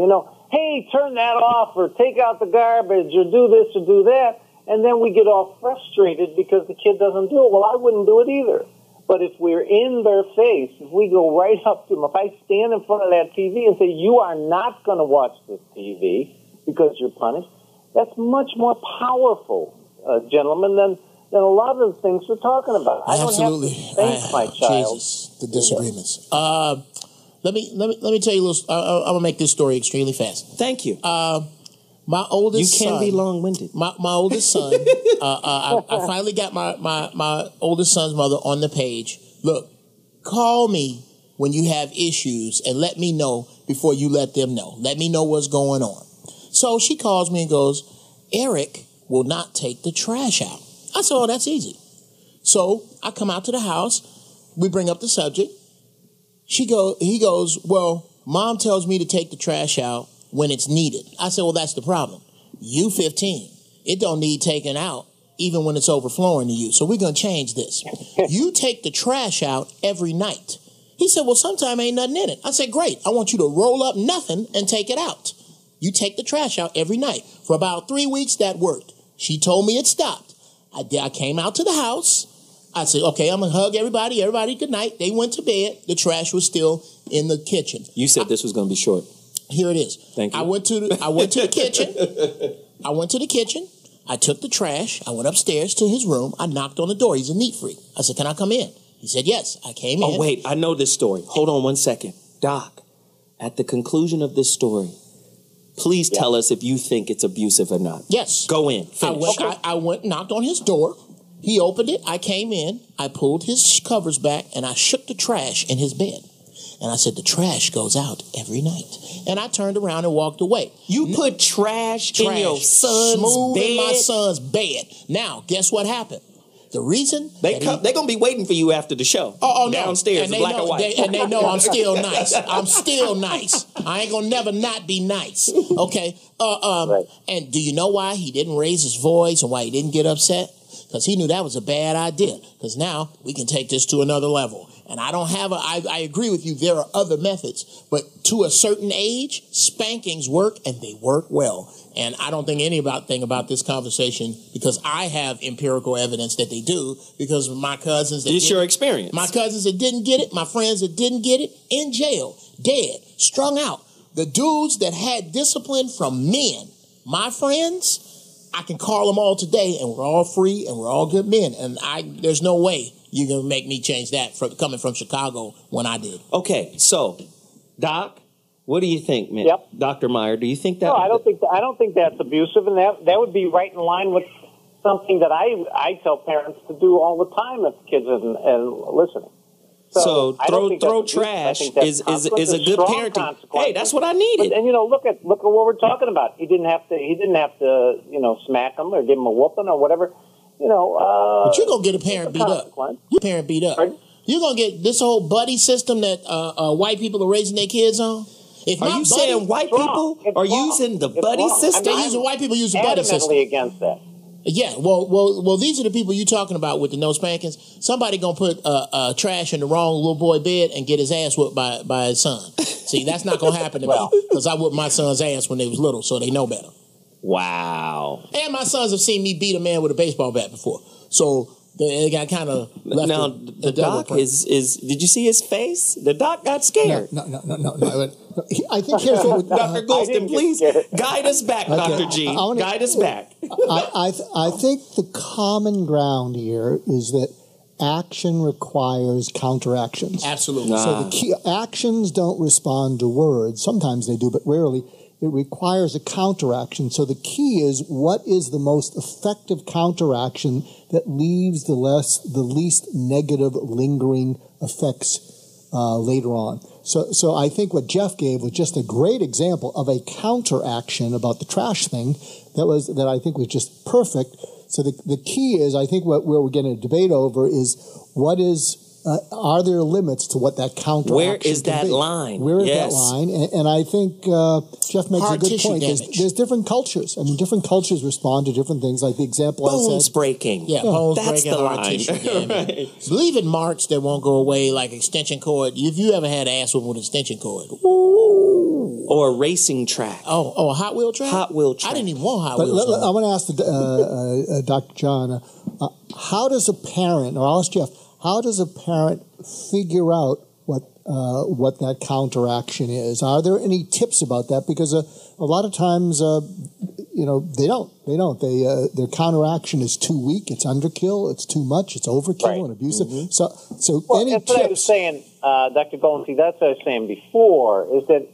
hey, turn that off, or take out the garbage, or do this or do that. And then we get all frustrated because the kid doesn't do it. Well, I wouldn't do it either. But if we're in their face, if we go right up to them, if I stand in front of that TV and say, you are not going to watch this TV because you're punished, that's much more powerful, gentlemen, than a lot of the things we're talking about. Absolutely. I don't have to thank my child. Jesus, the disagreements. Let me tell you a little. I'm gonna make this story extremely fast. Thank you. My oldest son. You can't be long-winded. My oldest son. I finally got my oldest son's mother on the page. Look, call me when you have issues and let me know before you let them know. Let me know what's going on. So she calls me and goes, Eric will not take the trash out. I said, oh, that's easy. So I come out to the house. We bring up the subject. He goes, well, Mom tells me to take the trash out when it's needed. I said, well, that's the problem. You 15. It don't need taken out even when it's overflowing to you. So we're going to change this. You take the trash out every night. He said, well, sometimes ain't nothing in it. I said, great. I want you to roll up nothing and take it out. You take the trash out every night. For about 3 weeks, that worked. She told me it stopped. I came out to the house. I said, okay, I'm going to hug everybody. Everybody, good night. They went to bed. The trash was still in the kitchen. You said this was going to be short. Here it is. Thank you. I went to the kitchen. I went to the kitchen. I took the trash. I went upstairs to his room. I knocked on the door. He's a neat freak. I said, can I come in? He said, yes. I came in. Oh, wait. I know this story. Hold on 1 second. Doc, at the conclusion of this story, please tell us if you think it's abusive or not. Yes. Go in. Finish. I went, knocked on his door. He opened it. I came in. I pulled his covers back, and I shook the trash in his bed. And I said, the trash goes out every night. And I turned around and walked away. You put trash in your son's smooth bed? in my son's bed. Now, guess what happened? The reason they're gonna be waiting for you after the show. Downstairs, and black and white. And they know I'm still nice. I'm still nice. I ain't gonna never not be nice. Okay. Right. And do you know why he didn't raise his voice and why he didn't get upset? Because he knew that was a bad idea. Because now we can take this to another level. And I don't have I agree with you, there are other methods. But to a certain age, spankings work and they work well. And I don't think anything about this conversation because I have empirical evidence that they do because my cousins. It's your experience. My cousins that didn't get it, my friends that didn't get it, in jail, dead, strung out. The dudes that had discipline from men, my friends, I can call them all today and we're all free and we're all good men. And there's no way you're going to make me change that coming from Chicago when I did. Okay, so, Doc, what do you think, man? Yep. Dr. Meyer, do you think that? No, I don't think that's abusive, and that would be right in line with something that I tell parents to do all the time if kids isn't listening. So throw trash is a good parenting. Hey, that's what I needed. And look at what we're talking about. He didn't have to smack him or give him a whooping or whatever. But you're gonna get a parent beat up. Parent beat up. Pardon? You're gonna get this whole buddy system that white people are raising their kids on. Are you saying white people are using the buddy system? They're using white people use the buddy system. Against that. Yeah, well, these are the people you talking about with the no spankings. Somebody gonna put trash in the wrong little boy bed and get his ass whooped by his son. See, that's not gonna happen to me because I whooped my son's ass when they was little, so they know better. Wow. And my sons have seen me beat a man with a baseball bat before, so they got kind of left. Now the doc is. Did you see his face? The doc got scared. No. I think here's what Dr. Golston, please guide us back, okay. Dr. G. Guide us back. I think the common ground here is that action requires counteractions. Absolutely. So the key actions don't respond to words. Sometimes they do, but rarely. It requires a counteraction. So the key is, what is the most effective counteraction that leaves the least negative lingering effects later on? So I think what Jeff gave was just a great example of a counteraction about the trash thing that I think was just perfect. So the key is, I think where we're getting a debate over is what is, are there limits to what that counteraction Where is that can be? line? Where is that line? And I think Jeff makes a good point. There's different cultures. I mean, different cultures respond to different things. Like the example I said. Bones breaking. Yeah, bones that's breaking, the hard line. tissue damage. Believe in marks that won't go away, like extension cord. If you ever had ass with an extension cord. Ooh. Or a racing track. Oh, a Hot Wheel track? Hot Wheel track. I didn't even want Hot Wheels. I want to ask Dr. John, how does a parent, or I'll ask Jeff, how does a parent figure out what that counteraction is? Are there any tips about that? Because a lot of times, they don't. Their counteraction is too weak. It's underkill. It's too much. It's overkill and abusive. Mm-hmm. So any that's tips? what I was saying, Dr. Golden. That's what I was saying before. Is that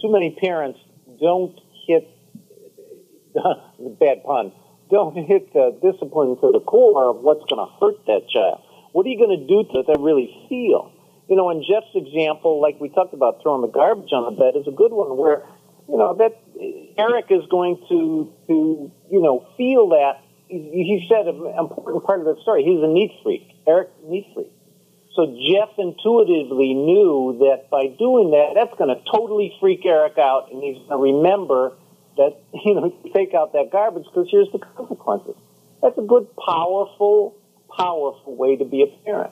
too many parents don't hit bad pun. Don't hit the discipline to the core of what's going to hurt that child. What are you going to do to them really feel? In Jeff's example, like we talked about throwing the garbage on the bed, is a good one where, that Eric is going to feel that. He said an important part of the story. He's a neat freak. Eric, neat freak. So Jeff intuitively knew that by doing that, that's going to totally freak Eric out, and he's going to remember that, take out that garbage because here's the consequences. That's a good, powerful way to be a parent.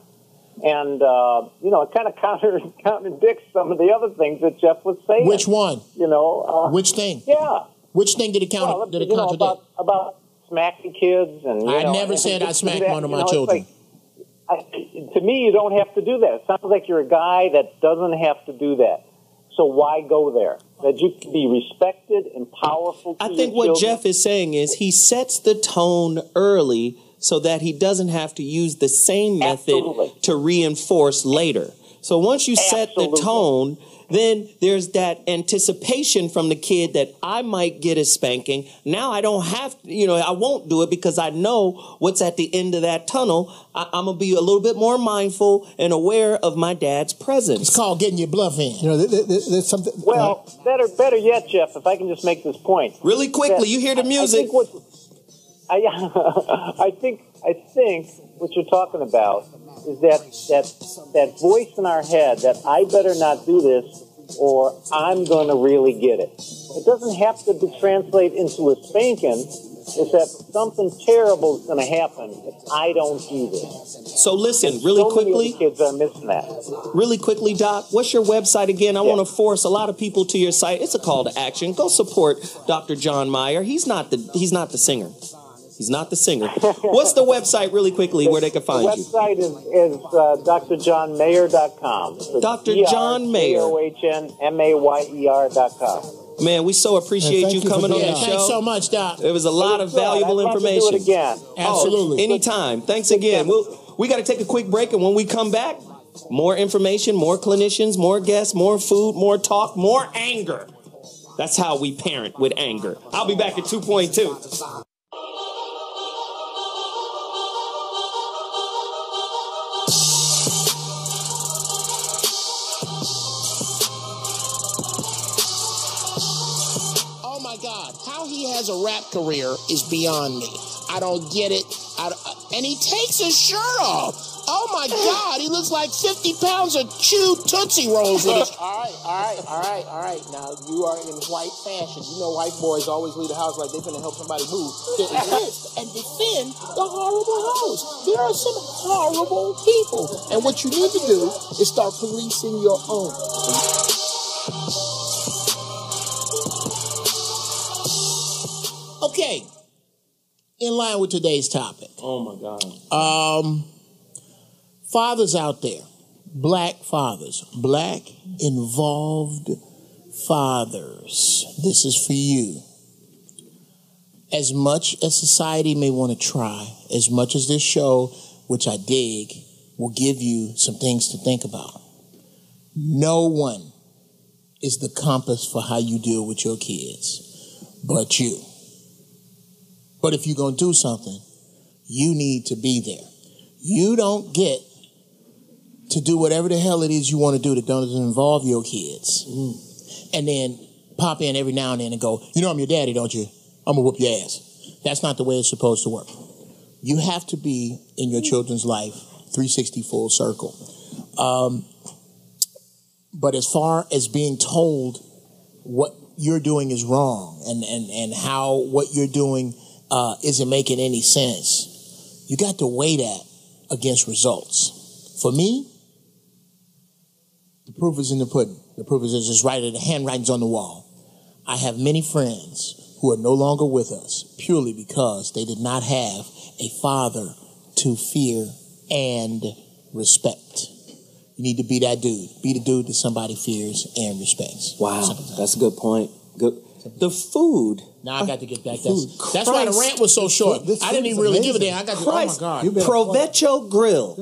And, it kind of contradicts some of the other things that Jeff was saying. Which one? Which thing? Yeah. Which thing did it contradict? About smacking kids. And I never said I smacked one of my children. To me, you don't have to do that. It sounds like you're a guy that doesn't have to do that. So why go there? That you can be respected and powerful to I think what children. Jeff is saying is he sets the tone early so that he doesn't have to use the same method to reinforce later. So once you set the tone, then there's that anticipation from the kid that I might get a spanking. Now I don't have, I won't do it because I know what's at the end of that tunnel. I'm going to be a little bit more mindful and aware of my dad's presence. It's called getting your bluff in. There's something. Well, better yet, Jeff, if I can just make this point. Really quickly, you hear the music. I think I think what you're talking about is that voice in our head that I better not do this or I'm going to really get it. It doesn't have to translate into a spanking. It's that something terrible is going to happen if I don't do this. So listen, really quickly, many kids are missing that. Really quickly, Doc, what's your website again? I want to force a lot of people to your site. It's a call to action. Go support Dr. John Mayer. He's not the singer. He's not the singer. What's the website, really quickly, where they can find you? The website is drjohnmayer.com. So Dr. John Mayer. DrJohnMayer.com. Man, we so appreciate you coming on the show. Thanks so much, Doc. It was a lot of valuable information. I'd love to do it again. Absolutely. Anytime. Thanks again. We got to take a quick break, and when we come back, more information, more clinicians, more guests, more food, more talk, more anger. That's how we parent, with anger. I'll be back at 2.2. He has a rap career is beyond me. I don't get it. And he takes his shirt off. Oh my God, he looks like 50 pounds of chewed Tootsie Rolls with his... All right. Now, you are in white fashion. You know white boys always leave the house like they're going to help somebody move. And defend the horrible hoes. There are some horrible people. And what you need to do is start policing your own. Okay, in line with today's topic. Oh, my God. Fathers out there, black fathers, black involved fathers, this is for you. As much as society may want to try, as much as this show, which I dig, will give you some things to think about, no one is the compass for how you deal with your kids but you. But if you're going to do something, you need to be there. You don't get to do whatever the hell it is you want to do that doesn't involve your kids. And then pop in every now and then and go, you know I'm your daddy, don't you? I'm going to whoop your ass. That's not the way it's supposed to work. You have to be in your children's life 360 full circle. But as far as being told what you're doing is wrong and how what you're doing isn't making any sense, you got to weigh that against results. For me, the proof is in the pudding. The proof is just right at the handwriting's on the wall. I have many friends who are no longer with us purely because they did not have a father to fear and respect. You need to be that dude. Be the dude that somebody fears and respects. Wow, that's a good point. Good. The food. Now I got to get back. That's why the rant was so short. I didn't even really give a damn. I got to. Oh my God. Provecho Grill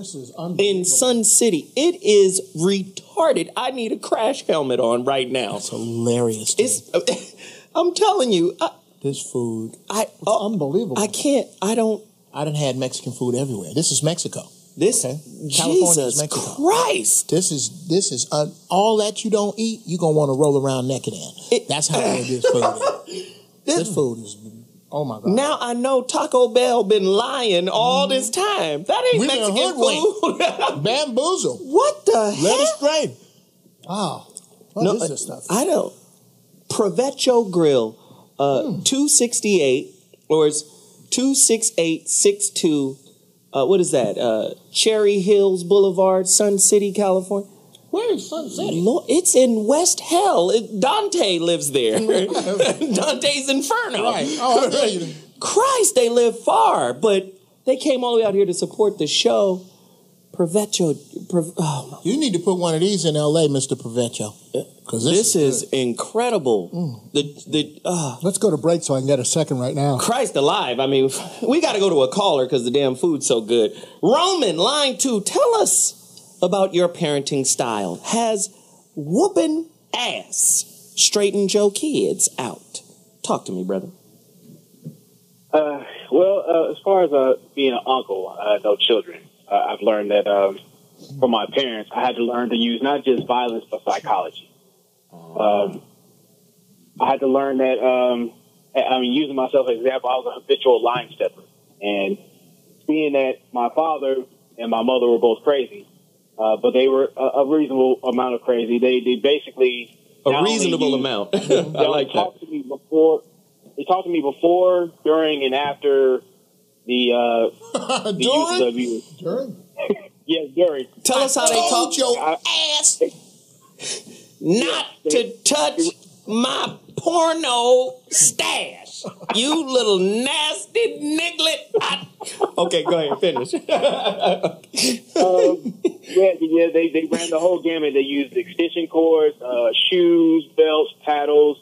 in Sun City. It is retarded. I need a crash helmet on right now. That's hilarious. I'm telling you. This food. It's unbelievable. I done had Mexican food everywhere. This is Mexico. Jesus Christ. This is all that you don't eat, you're going to want to roll around naked in. That's how good this food is. This food is, oh my God. Now I know Taco Bell been lying all this time. That ain't Mexican food. Bamboozle. What the heck? Let it straight. Wow. What is this stuff? I don't. Provecho Grill, 268, or it's 26862. What is that? Cherry Hills Boulevard, Sun City, California. Where is Sun City? It's in West Hell. Dante lives there. Dante's Inferno. Right. Oh, I know you. Christ, they live far, but they came all the way out here to support the show. Provecho. You need to put one of these in L.A., Mr. Provecho. Because this is incredible. Let's go to break so I can get a second right now. Christ alive. I mean, we got to go to a caller because the damn food's so good. Roman, line 2, tell us about your parenting style. Has whooping ass straightened your kids out? Talk to me, brother. As far as being an uncle, no children, I've learned that from my parents, I had to learn to use not just violence, but psychology. I had to learn that, using myself as an example, I was a habitual line stepper. And being that my father and my mother were both crazy, but they were a reasonable amount of crazy. They basically a reasonable amount. I like that. They talked to me before, during, and after the during? During? Yes, during. Tell us how they talk. Your ass. Not to touch my porno stash. You little nasty niglet. Okay, go ahead, finish. Yeah, they ran the whole gamut. They used extension cords, shoes, belts, paddles,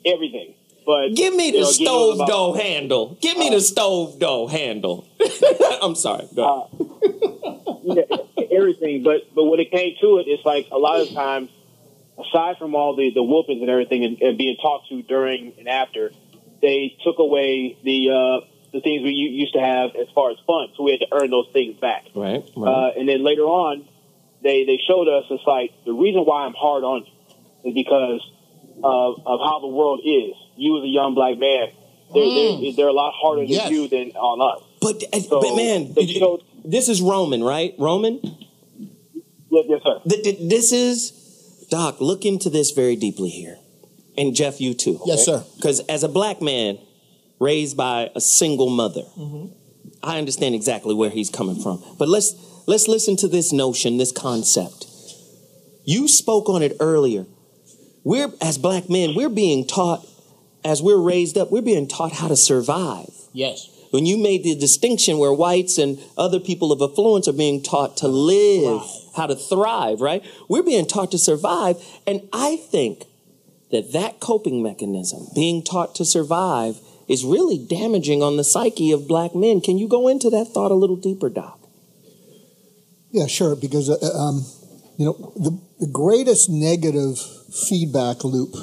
everything. But give me the stove door handle. Give me the stove door handle. I'm sorry. Go ahead. Yeah, everything. But when it came to it, it's like a lot of times, aside from all the whoopings and everything and being talked to during and after, they took away the things we used to have as far as fun. So we had to earn those things back. Right. And then later on, they showed us, it's like, the reason why I'm hard on you is because of how the world is. You as a young black man, they're a lot harder than you than on us. But man, this is Roman, right? Roman? Yes, sir. This is, Doc, look into this very deeply here. And Jeff, you too. Yes, sir. Because as a black man raised by a single mother, I understand exactly where he's coming from. But let's listen to this notion, this concept. You spoke on it earlier. As black men, we're being taught, as we're raised up, we're being taught how to survive. Yes. When you made the distinction where whites and other people of affluence are being taught to live, how to thrive, right? We're being taught to survive. And I think that coping mechanism, being taught to survive, is really damaging on the psyche of black men. Can you go into that thought a little deeper, Doc? Yeah, sure. Because, the greatest negative feedback loop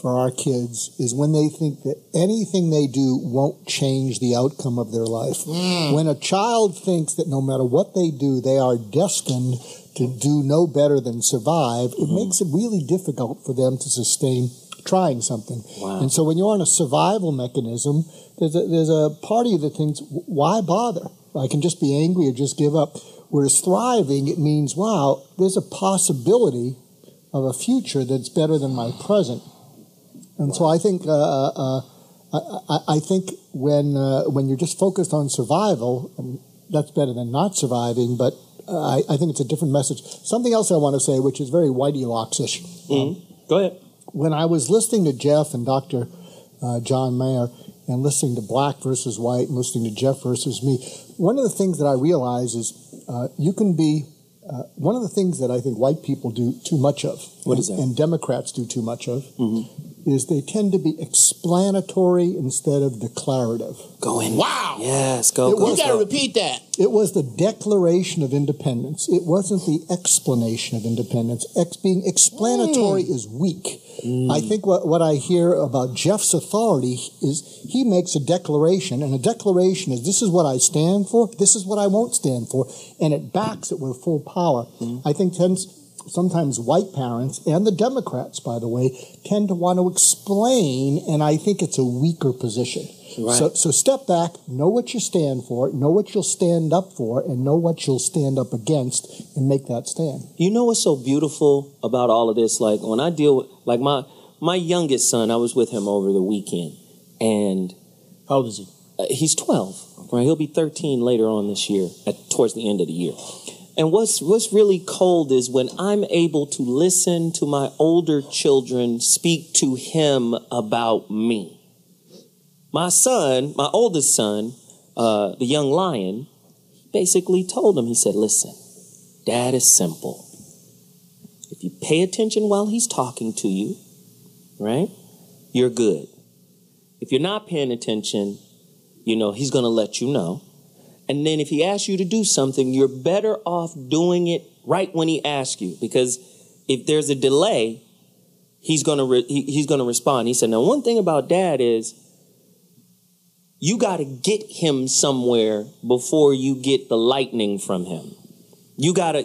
for our kids is when they think that anything they do won't change the outcome of their life. When a child thinks that no matter what they do, they are destined to do no better than survive, it makes it really difficult for them to sustain trying something. Wow. And so when you're on a survival mechanism, there's a part of you that thinks, why bother? I can just be angry or just give up. Whereas thriving, it means, wow, there's a possibility of a future that's better than my present. And so I think I think when you're just focused on survival, that's better than not surviving. But I think it's a different message. Something else I want to say, which is very Whitey Locks-ish. Go ahead. When I was listening to Jeff and Dr. John Mayer and listening to Black versus White and listening to Jeff versus me, one of the things that I realize is you can be one of the things that I think white people do too much of, and Democrats do too much of, is they tend to be explanatory instead of declarative. Go in. Wow. Yes, go. You got to repeat that. It was the Declaration of Independence. It wasn't the explanation of independence. Being explanatory is weak. I think what I hear about Jeff's authority is he makes a declaration, and a declaration is, this is what I stand for, this is what I won't stand for, and it backs it with full power. I think sometimes white parents, and the Democrats, by the way, tend to want to explain, and I think it's a weaker position. Right. So step back, know what you stand for, know what you'll stand up for, and know what you'll stand up against, and make that stand. You know what's so beautiful about all of this? Like, when I deal with, like, my youngest son, I was with him over the weekend, and... How old is he? He's 12, right? He'll be 13 later on this year, towards the end of the year. And what's really cold is when I'm able to listen to my older children speak to him about me. My son, my oldest son, the young lion, basically told him, he said, listen, Dad is simple. If you pay attention while he's talking to you, right, you're good. If you're not paying attention, he's going to let you know. And then if he asks you to do something, you're better off doing it right when he asks you. Because if there's a delay, he's going to respond. He said, now, one thing about Dad is you got to get him somewhere before you get the lightning from him. You got to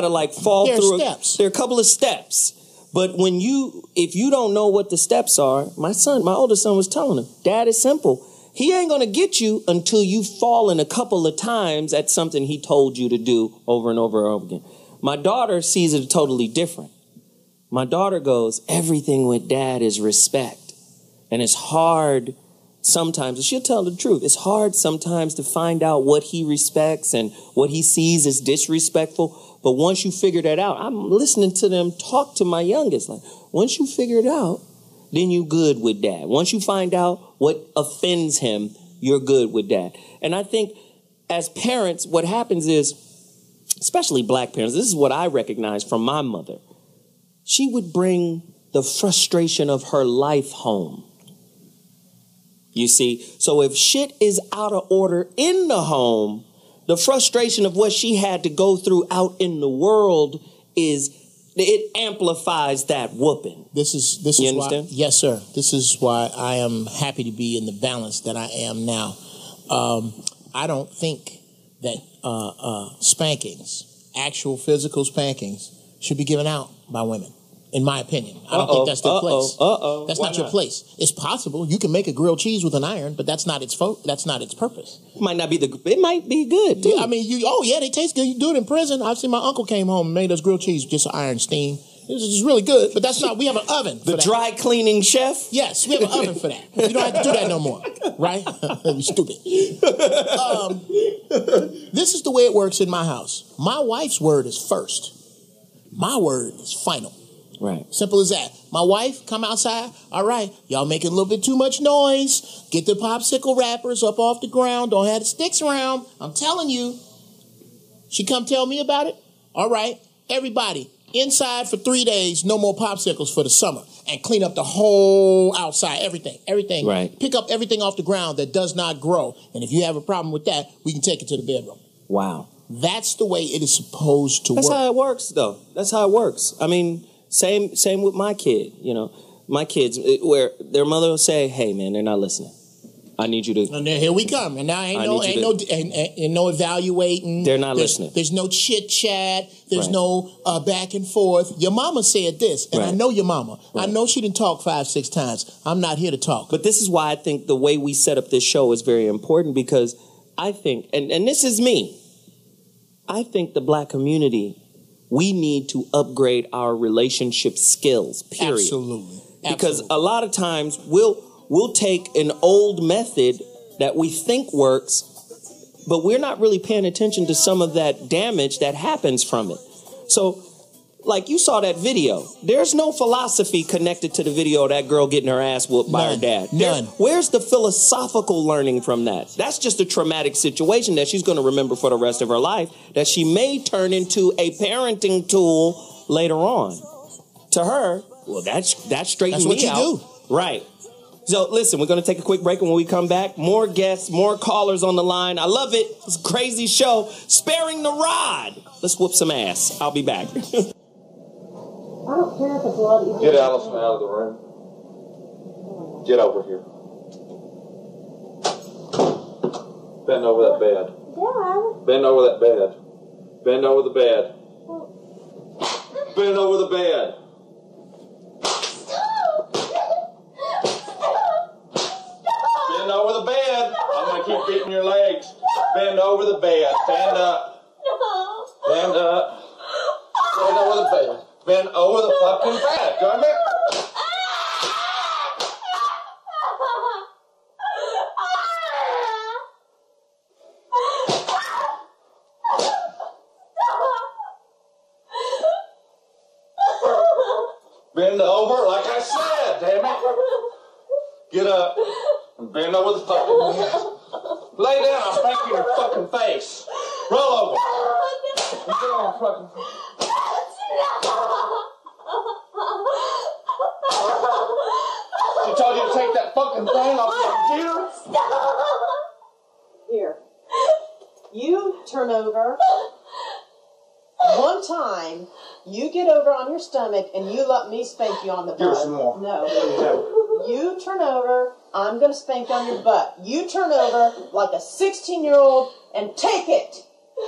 like fall through. There are a couple of steps. But if you don't know what the steps are, my oldest son was telling him, Dad is simple. He ain't going to get you until you've fallen a couple of times at something he told you to do over and over and over again. My daughter sees it totally different. My daughter goes, everything with dad is respect. And it's hard sometimes, and she'll tell the truth, it's hard sometimes to find out what he respects and what he sees as disrespectful. But once you figure that out, I'm listening to them talk to my youngest. Like, once you figure it out, then you good with dad. Once you find out what offends him, you're good with dad. And I think as parents, what happens is, especially black parents, this is what I recognize from my mother. She would bring the frustration of her life home. You see, so if shit is out of order in the home, the frustration of what she had to go through out in the world it amplifies that whooping. This is understand? Why, yes, sir. This is why I am happy to be in the balance that I am now. I don't think that spankings, actual physical spankings, should be given out by women. In my opinion, I don't think that's their place. That's not your place. It's possible you can make a grilled cheese with an iron, but that's not its purpose. It might be good too. Yeah, I mean, they taste good. You do it in prison. I've seen my uncle came home and made us grilled cheese, just iron steam. It was just really good, but that's not. We have an oven. The dry cleaning chef. Yes, we have an oven for that. You don't have to do that no more, right? You stupid. This is the way it works in my house. My wife's word is first. My word is final. Right. Simple as that. My wife, come outside. All right, y'all making a little bit too much noise. Get the popsicle wrappers up off the ground. Don't have the sticks around. I'm telling you. She come tell me about it. All right, everybody, inside for 3 days, no more popsicles for the summer. And clean up the whole outside, everything. Right. Pick up everything off the ground that does not grow. And if you have a problem with that, we can take it to the bedroom. Wow. That's the way it is supposed to work. That's how it works, though. That's how it works. I mean, same with my kid. You know, my kids, where their mother will say, "Hey, man, they're not listening. I need you to." And then here we come, and now ain't no evaluating. They're not listening. There's no chit chat. There's no back and forth. Your mama said this, and I know your mama. I know she didn't talk 5-6 times. I'm not here to talk. But this is why I think the way we set up this show is very important, because I think, and this is me, I think the black community, we need to upgrade our relationship skills, period. Absolutely. Because a lot of times we'll take an old method that we think works, but we're not really paying attention to some of that damage that happens from it. So, like you saw that video, there's no philosophy connected to the video of that girl getting her ass whooped by her dad. None. Where's the philosophical learning from that? That's just a traumatic situation that she's going to remember for the rest of her life, that she may turn into a parenting tool later on. To her, well, that straightened me out. That's what you do. Right. So listen, we're going to take a quick break, and when we come back, more guests, more callers on the line. I love it. It's a crazy show. Sparing the rod. Let's whoop some ass. I'll be back. I don't care if the blood... Get Allison out of the room. Get over here. Bend over that bed. Dad? Bend over that bed. Bend over the bed. Bend over the bed. Bend over the bed. I'm going to keep beating your legs. Bend over the bed. Stand up. Stand up. Bend over the bed. Bend over the fucking bed. Go ahead. Bend over like I said, damn it. Get up and bend over the fucking bed. Lay down, I'll spank you in your fucking face. Roll over. And get on your fucking face. She told you to take that fucking thing off the computer? Here. You turn over. One time, you get over on your stomach and you let me spank you on the butt. Give her some more. No. You turn over. I'm going to spank on your butt. You turn over like a 16-year-old and take it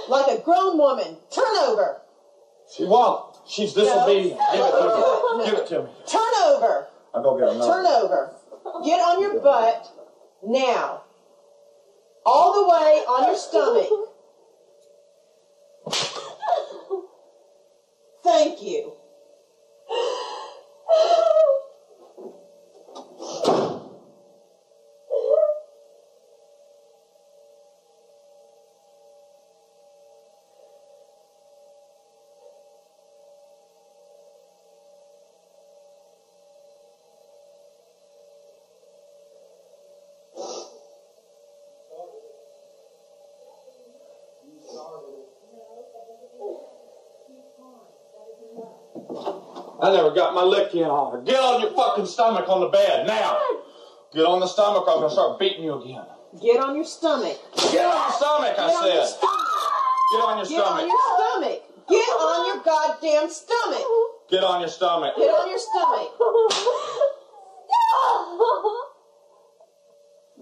like a grown woman. Turn over. She won't. She's disobedient. No. Give it to me. No. Give it to me. Turn over. I'll go get another. Turn over. Get on your butt now. All the way on your stomach. Thank you. I never got my lick in on her. Get on your fucking stomach on the bed, now. Get on the stomach or I'm going to start beating you again. Get on your stomach. Get on your stomach, I said. Get on your Get stomach. on your stomach. Get on your goddamn stomach. Get on your stomach. Get on your stomach.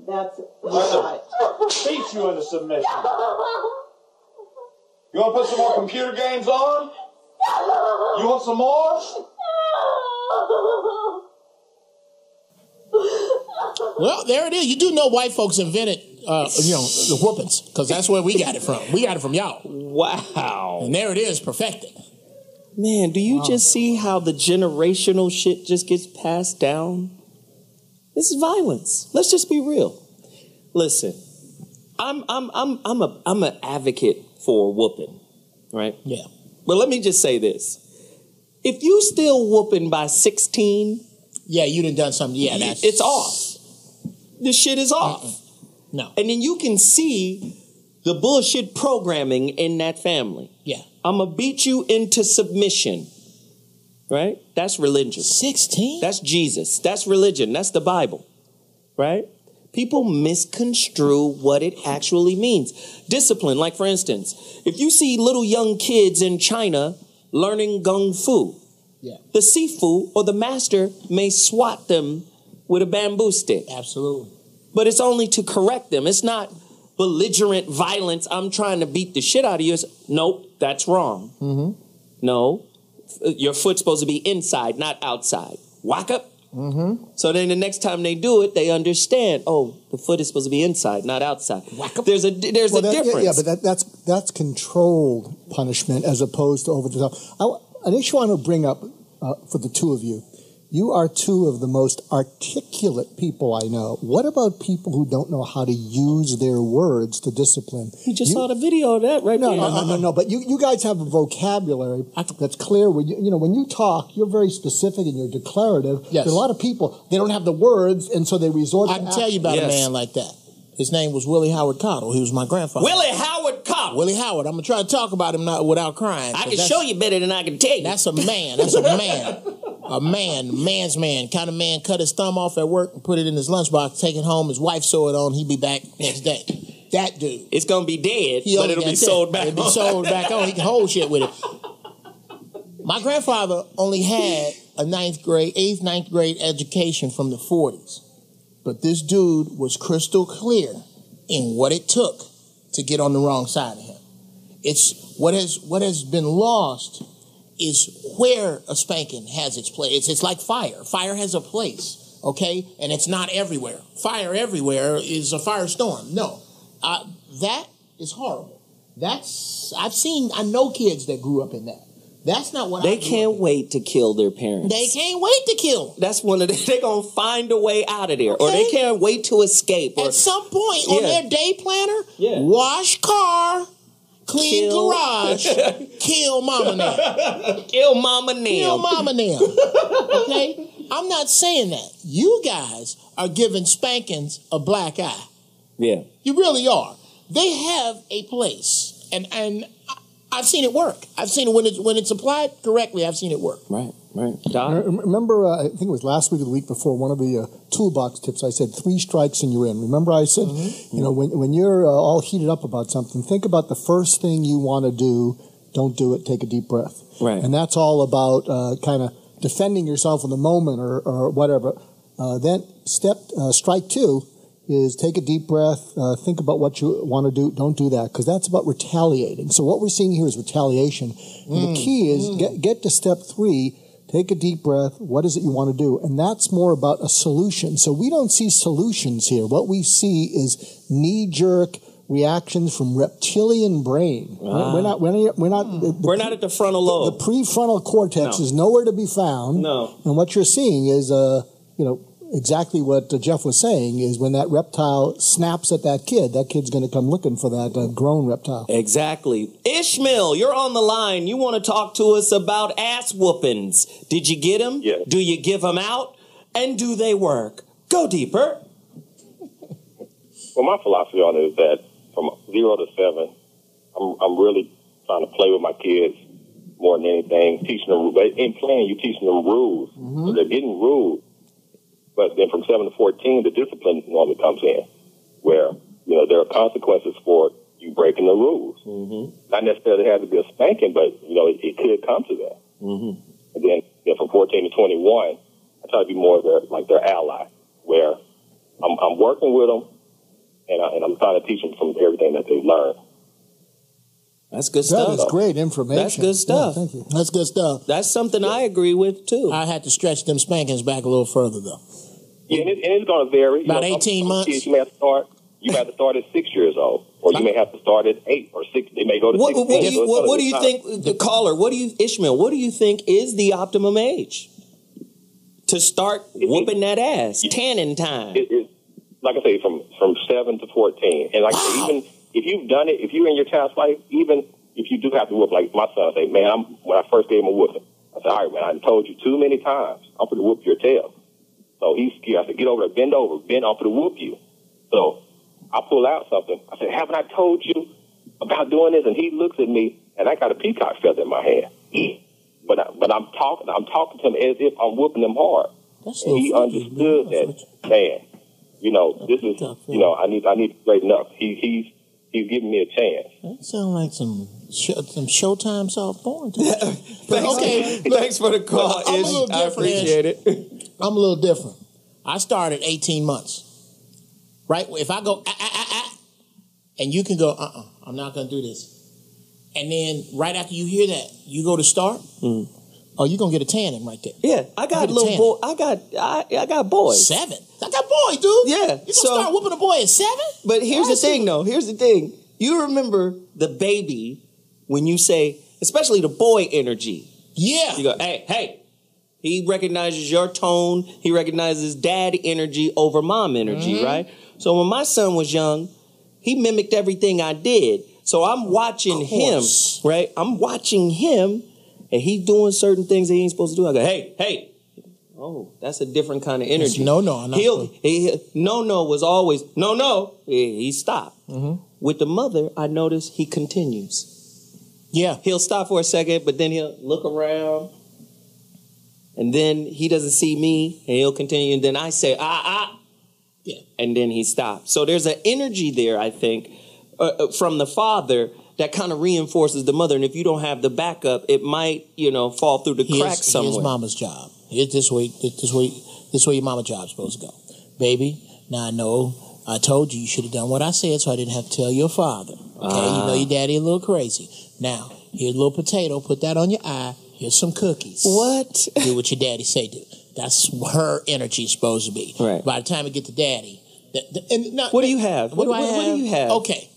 That's it. You got it. Beat you into submission. You want to put some more computer games on? You want some more? Well, there it is. You do know white folks invented, the whoopings, because that's where we got it from. We got it from y'all. Wow. And there it is, perfected. Man, do you just see how the generational shit just gets passed down? This is violence. Let's just be real. Listen, I'm an advocate for whooping, right? Yeah. But let me just say this. If you still whooping by 16... Yeah, you done something. Yeah, it's off. This shit is off. No. And then you can see the bullshit programming in that family. Yeah. I'm going to beat you into submission. Right? That's religion. 16? That's Jesus. That's religion. That's the Bible. Right? People misconstrue what it actually means. Discipline, like for instance, if you see little young kids in China learning Kung Fu, yeah, the Sifu or the master may swat them with a bamboo stick. Absolutely. But it's only to correct them. It's not belligerent violence. I'm trying to beat the shit out of you. Nope, that's wrong. Mm-hmm. No, your foot's supposed to be inside, not outside. Whack up. Mm-hmm. So then the next time they do it, they understand, oh, the foot is supposed to be inside, not outside. Whack up. There's a difference. Yeah, but that's controlled punishment as opposed to over the top. An issue I want to bring up for the two of you. You are two of the most articulate people I know. What about people who don't know how to use their words to discipline? You just saw the video of that right there. No. But you guys have a vocabulary that's clear. When you talk, you're very specific and you're declarative. Yes. There are a lot of people, they don't have the words, and so they resort to I can tell you about a man like that. His name was Willie Howard Cottle. He was my grandfather. Willie Howard Cottle. Willie Howard. I'm going to try to talk about him without crying. I can show you better than I can tell you. That's a man. That's a man. A man's man. Kind of man cut his thumb off at work and put it in his lunchbox, take it home. His wife sew it on. He'd be back next day. That dude. It's going to be dead, but it'll be sold back on. It'll be sold back on. He can hold shit with it. My grandfather only had a 9th grade education from the 40s. But this dude was crystal clear in what it took to get on the wrong side of him. It's what has been lost is where a spanking has its place. It's like fire. Fire has a place, okay? And it's not everywhere. Fire everywhere is a firestorm. No, that is horrible. I know kids that grew up in that. That's not what they can't wait to kill their parents. They can't wait to kill them. That's one of the, they're going to find a way out of there. Okay. Or they can't wait to escape. At some point on their day planner, wash car, clean garage, kill mama now. Kill mama now. Kill mama now. Okay? I'm not saying that. You guys are giving spankings a black eye. Yeah. You really are. They have a place. And I've seen it work. I've seen it when it's applied correctly. I've seen it work. Right. Remember, I think it was last week or the week before, one of the toolbox tips, I said 3 strikes and you're in. Remember I said, when you're all heated up about something, think about the first thing you want to do. Don't do it. Take a deep breath. Right. And that's all about kind of defending yourself in the moment or whatever. Then strike 2 is take a deep breath, think about what you want to do. Don't do that, because that's about retaliating. So what we're seeing here is retaliation. And the key is get to step 3, take a deep breath. What is it you want to do? And that's more about a solution. So we don't see solutions here. What we see is knee-jerk reactions from reptilian brain. We're not at the frontal lobe. The prefrontal cortex is nowhere to be found. No. And what you're seeing is, exactly what Jeff was saying is when that reptile snaps at that kid's going to come looking for that grown reptile. Exactly. Ishmael, you're on the line. You want to talk to us about ass whoopings. Did you get them? Yes. Do you give them out? And do they work? Go deeper. Well, my philosophy on it is that from 0 to 7, I'm really trying to play with my kids more than anything, teaching them. In playing, you're teaching them rules. So they're getting rules. But then from 7 to 14, the discipline normally comes in, where there are consequences for you breaking the rules. Not necessarily have to be a spanking, but it could come to that. And then from 14 to 21, I try to be more of their ally, where I'm working with them, and I'm trying to teach them from everything that they've learned. That's good stuff. That is great information. That's good stuff. Yeah, thank you. That's good stuff. That's something I agree with, too. I had to stretch them spankings back a little further, though. Yeah, and it's going to vary. About 18 months. Kids, you may have to start at 6 years old, or you may have to start at 8 or 6. They may go to 16. What do you think, the caller? Ishmael? What do you think is the optimum age to start whooping that ass? Tanning time. Like I say, from 7 to 14, and like I say, even if you've done it, if you're in your child's life, even if you do have to whoop, like my son say, man, when I first gave him a whooping, I said, all right, man, I told you too many times, I'm going to whoop your tail. So he's scared. I said, get over there, bend over, I'm going to whoop you. So I pull out something. I said, haven't I told you about doing this? And he looks at me, and I got a peacock feather in my hand. But I'm talking to him as if I'm whooping him hard. And he understood that, man, this is, I need to straighten up. He's giving me a chance. That sounds like some Showtime soft porn to me. Thanks for the call, Ish. I appreciate it. I'm a little different. I started 18 months. Right? If I go, and you can go, I'm not going to do this. And then right after you hear that, you go to start. Oh, you're going to get a tanning right there. Yeah, I got little boy. I got boys. 7? I got boys, dude. Yeah. You going to start whooping a boy at 7? But here's the thing, though. Here's the thing. You remember the baby when you say, especially the boy energy. Yeah. You go, hey. He recognizes your tone. He recognizes dad energy over mom energy, right? So when my son was young, he mimicked everything I did. So I'm watching him, right? I'm watching him, and he's doing certain things that he ain't supposed to do. I go, hey. Oh, that's a different kind of energy. No. No was always, no. He stopped. With the mother, I noticed he continues. Yeah. He'll stop for a second, but then he'll look around. And then he doesn't see me, and he'll continue. And then I say, Yeah. And then he stops. So there's an energy there, I think, from the father that kind of reinforces the mother. And if you don't have the backup, it might, fall through the cracks somewhere. Here's mama's job. Here's this way your mama's job's supposed to go. Baby, now I know I told you should have done what I said, so I didn't have to tell your father. Okay, your daddy a little crazy. Now, here's a little potato. Put that on your eye. Here's some cookies. What? Do what your daddy say do. That's her energy supposed to be. Right. By the time we get to daddy. What do you have? What do you have? Okay.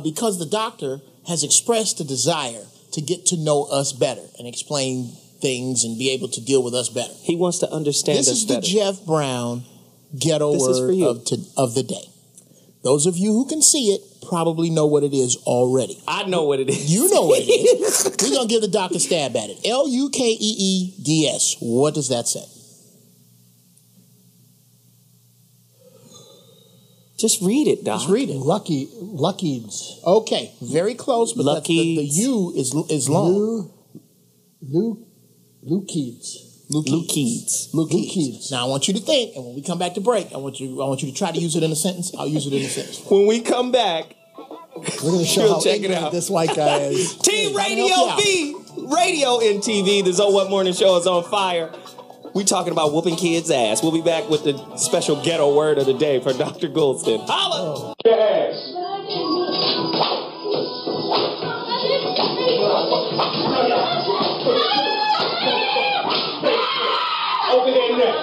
Because the doctor has expressed a desire to get to know us better and explain things and be able to deal with us better. He wants to understand us better. This is the Jeff Brown ghetto word of the day. Those of you who can see it probably know what it is already. I know what it is. You know what it is. We're going to give the doctor a stab at it. Lukeeds. What does that say? Just read it, Doc. Just read it. Luckies. Okay, very close, but the U is long. Lukeeds. Now I want you to think, and when we come back to break, I want you to try to use it in a sentence. I'll use it in a sentence. When we come back, we're going to show how ignorant this white guy is. Team Radio V, Radio and TV. The So What Morning Show is on fire. We talking about whooping kids' ass. We'll be back with the special ghetto word of the day for Dr. Goldston. Holla! Yes. motherfucker in there.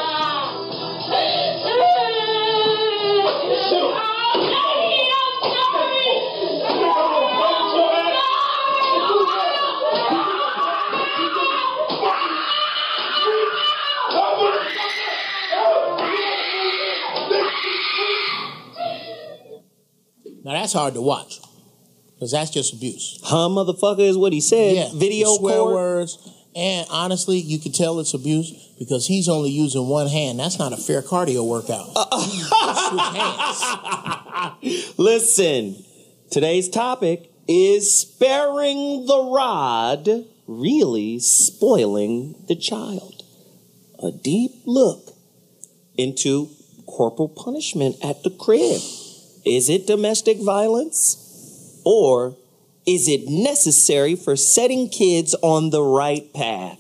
Now that's hard to watch, because that's just abuse. Huh, motherfucker, is what he said. Yeah, Video swear court. words, and honestly, you can tell it's abuse because he's only using one hand. That's not a fair cardio workout. Switch hands. Listen, today's topic is sparing the rod, really spoiling the child. A deep look into corporal punishment at the crib. Is it domestic violence? Or is it necessary for setting kids on the right path?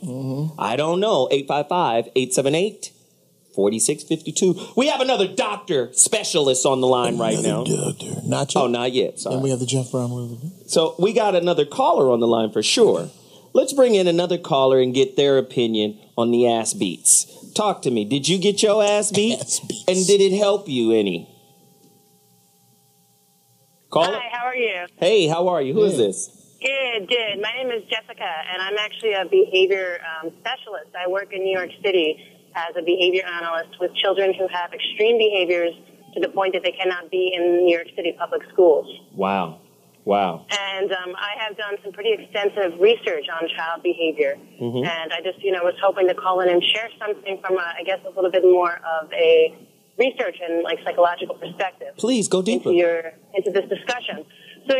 I don't know. 855-878-4652. We have another doctor specialist on the line right now. Doctor. Not yet. Oh, not yet. Sorry. And we have the Jeff Brown rule. So we got another caller on the line for sure. Let's bring in another caller and get their opinion on the ass beats. Talk to me. Did you get your ass beat? And did it help you any? Hi, how are you? Hey, how are you? Who is this? Good, good. My name is Jessica, and I'm actually a behavior specialist. I work in New York City as a behavior analyst with children who have extreme behaviors to the point that they cannot be in New York City public schools. Wow. Wow. And I have done some pretty extensive research on child behavior. Mhm. And I just, was hoping to call in and share something from, a little bit more of a research and, psychological perspective. Please, go deeper. Into this discussion. So,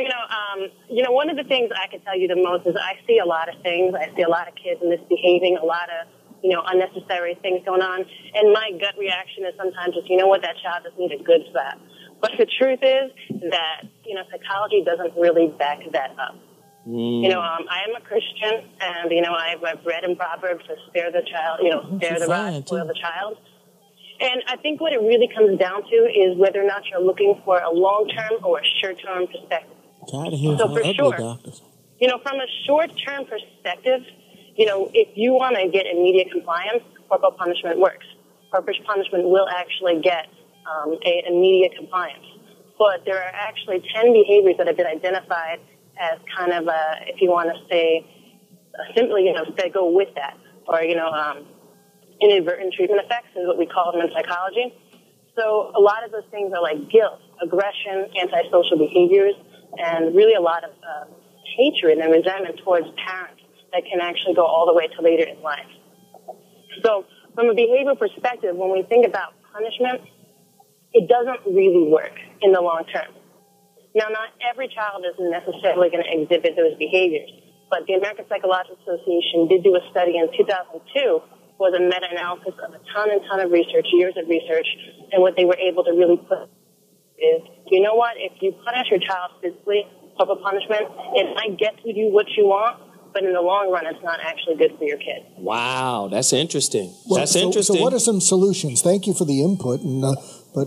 one of the things I can tell you the most is I see a lot of things. I see a lot of kids misbehaving, a lot of, unnecessary things going on. And my gut reaction is sometimes just, that child just needs a good slap. But the truth is that, psychology doesn't really back that up. I am a Christian, and, I've read in Proverbs to spare the child, spare the rod, spoil the child. And I think what it really comes down to is whether or not you're looking for a long-term or a short-term perspective. Tired of hearing So from for ugly sure, doctors. From a short-term perspective, if you want to get immediate compliance, corporal punishment works. Corporal punishment will actually get a immediate compliance. But there are actually 10 behaviors that have been identified as kind of, if you want to say, simply, that go with that. Or, inadvertent treatment effects is what we call them in psychology. So a lot of those things are like guilt, aggression, antisocial behaviors, and really a lot of hatred and resentment towards parents that can actually go all the way to later in life. So from a behavioral perspective, when we think about punishment, it doesn't really work in the long term. Now, not every child is necessarily going to exhibit those behaviors, but the American Psychological Association did do a study in 2002 was a meta-analysis of a ton of research, years of research, and what they were able to really put is, if you punish your child physically, corporal punishment, it might get to you what you want, but in the long run, it's not actually good for your kid. Wow, that's interesting. Well, so what are some solutions? Thank you for the input, but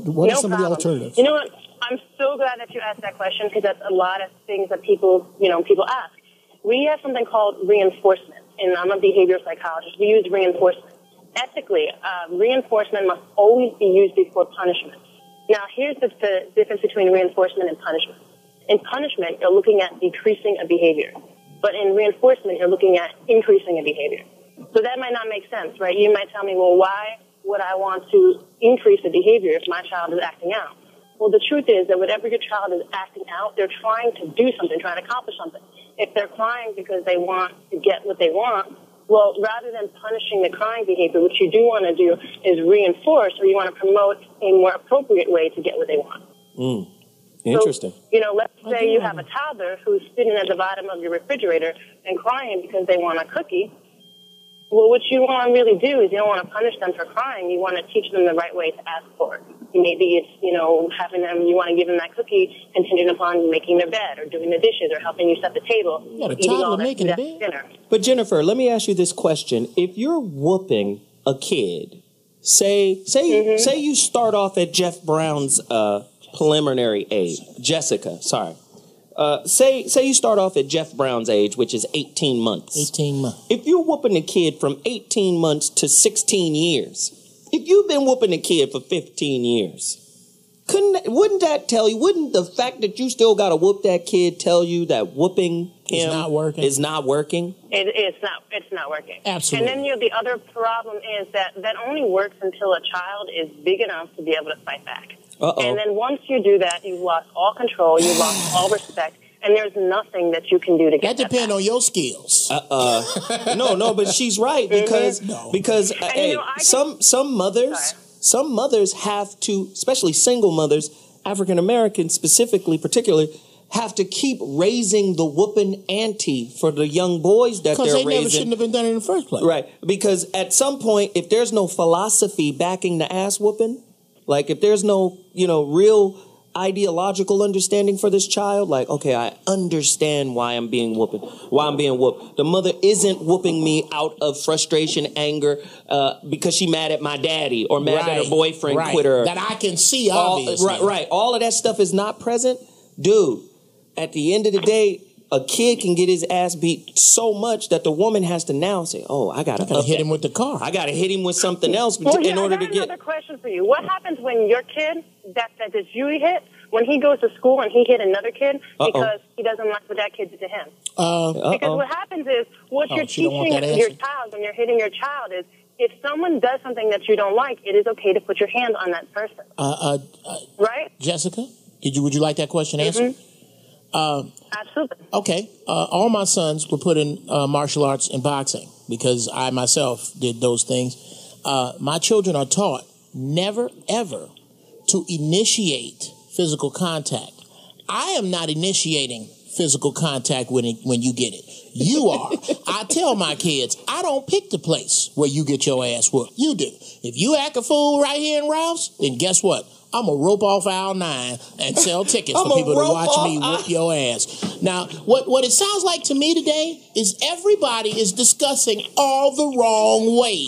what are some of the alternatives? You know what? I'm so glad that you asked that question because that's a lot of things that people ask. We have something called reinforcement. And I'm a behavioral psychologist. We use reinforcement. Ethically, reinforcement must always be used before punishment. Now, here's the difference between reinforcement and punishment. In punishment, you're looking at decreasing a behavior. But in reinforcement, you're looking at increasing a behavior. So that might not make sense, right? You might tell me, well, why would I want to increase the behavior if my child is acting out? Well, the truth is that whatever your child is acting out, they're trying to do something, trying to accomplish something. If they're crying because they want to get what they want, well, rather than punishing the crying behavior, what you do want to do is reinforce, or you want to promote a more appropriate way to get what they want. Interesting. So, let's say you have a toddler who's sitting at the bottom of your refrigerator and crying because they want a cookie. Well, what you want to really do is you don't want to punish them for crying. You want to teach them the right way to ask for it. Maybe it's, having them, you want to give them that cookie contingent upon making their bed or doing the dishes or helping you set the table. Eating all that dinner. But Jennifer, let me ask you this question. If you're whooping a kid, say you start off at Jeff Brown's preliminary age, Jessica, sorry. say you start off at Jeff Brown's age, which is 18 months. 18 months. If you're whooping a kid from 18 months to 16 years, if you've been whooping a kid for 15 years, wouldn't that tell you, wouldn't the fact that you still got to whoop that kid tell you that whooping him is not working? It's not working. Absolutely. And then the other problem is that only works until a child is big enough to be able to fight back. And then once you do that, you've lost all control, you've lost all respect, and there's nothing that you can do to get that depends on your skills. No, but she's right because some mothers have to, especially single mothers, African American specifically, particularly, have to keep raising the whooping ante for the young boys that they're raising. Because they never shouldn't have been done in the first place. Right, because at some point, if there's no philosophy backing the ass whooping, like if there's no, real ideological understanding for this child, like, okay, I understand why I'm being whooped. The mother isn't whooping me out of frustration, anger, because she mad at my daddy or mad that her boyfriend quit her. That I can see, obviously. Right. All of that stuff is not present. Dude, at the end of the day, a kid can get his ass beat so much that the woman has to now say, "Oh, I gotta hit him with the car. I gotta hit him with something else in order to get." Another question for you: what happens when your kid that you hit, when he goes to school and he hit another kid because he doesn't like what that kid did to him? Because what happens is what you're teaching your child when you're hitting your child is, if someone does something that you don't like, it is okay to put your hand on that person. Right? Jessica, would you like that question answered? Absolutely. Okay. All my sons were put in martial arts and boxing because I myself did those things. My children are taught never, ever to initiate physical contact. I am not initiating physical contact when you get it. You are. I tell my kids, I don't pick the place where you get your ass whooped. You do. If you act a fool right here in Ralph's, then guess what? I'm going to rope off aisle 9 and sell tickets for people to watch me whoop your ass. Now, what it sounds like to me today is everybody is discussing all the wrong ways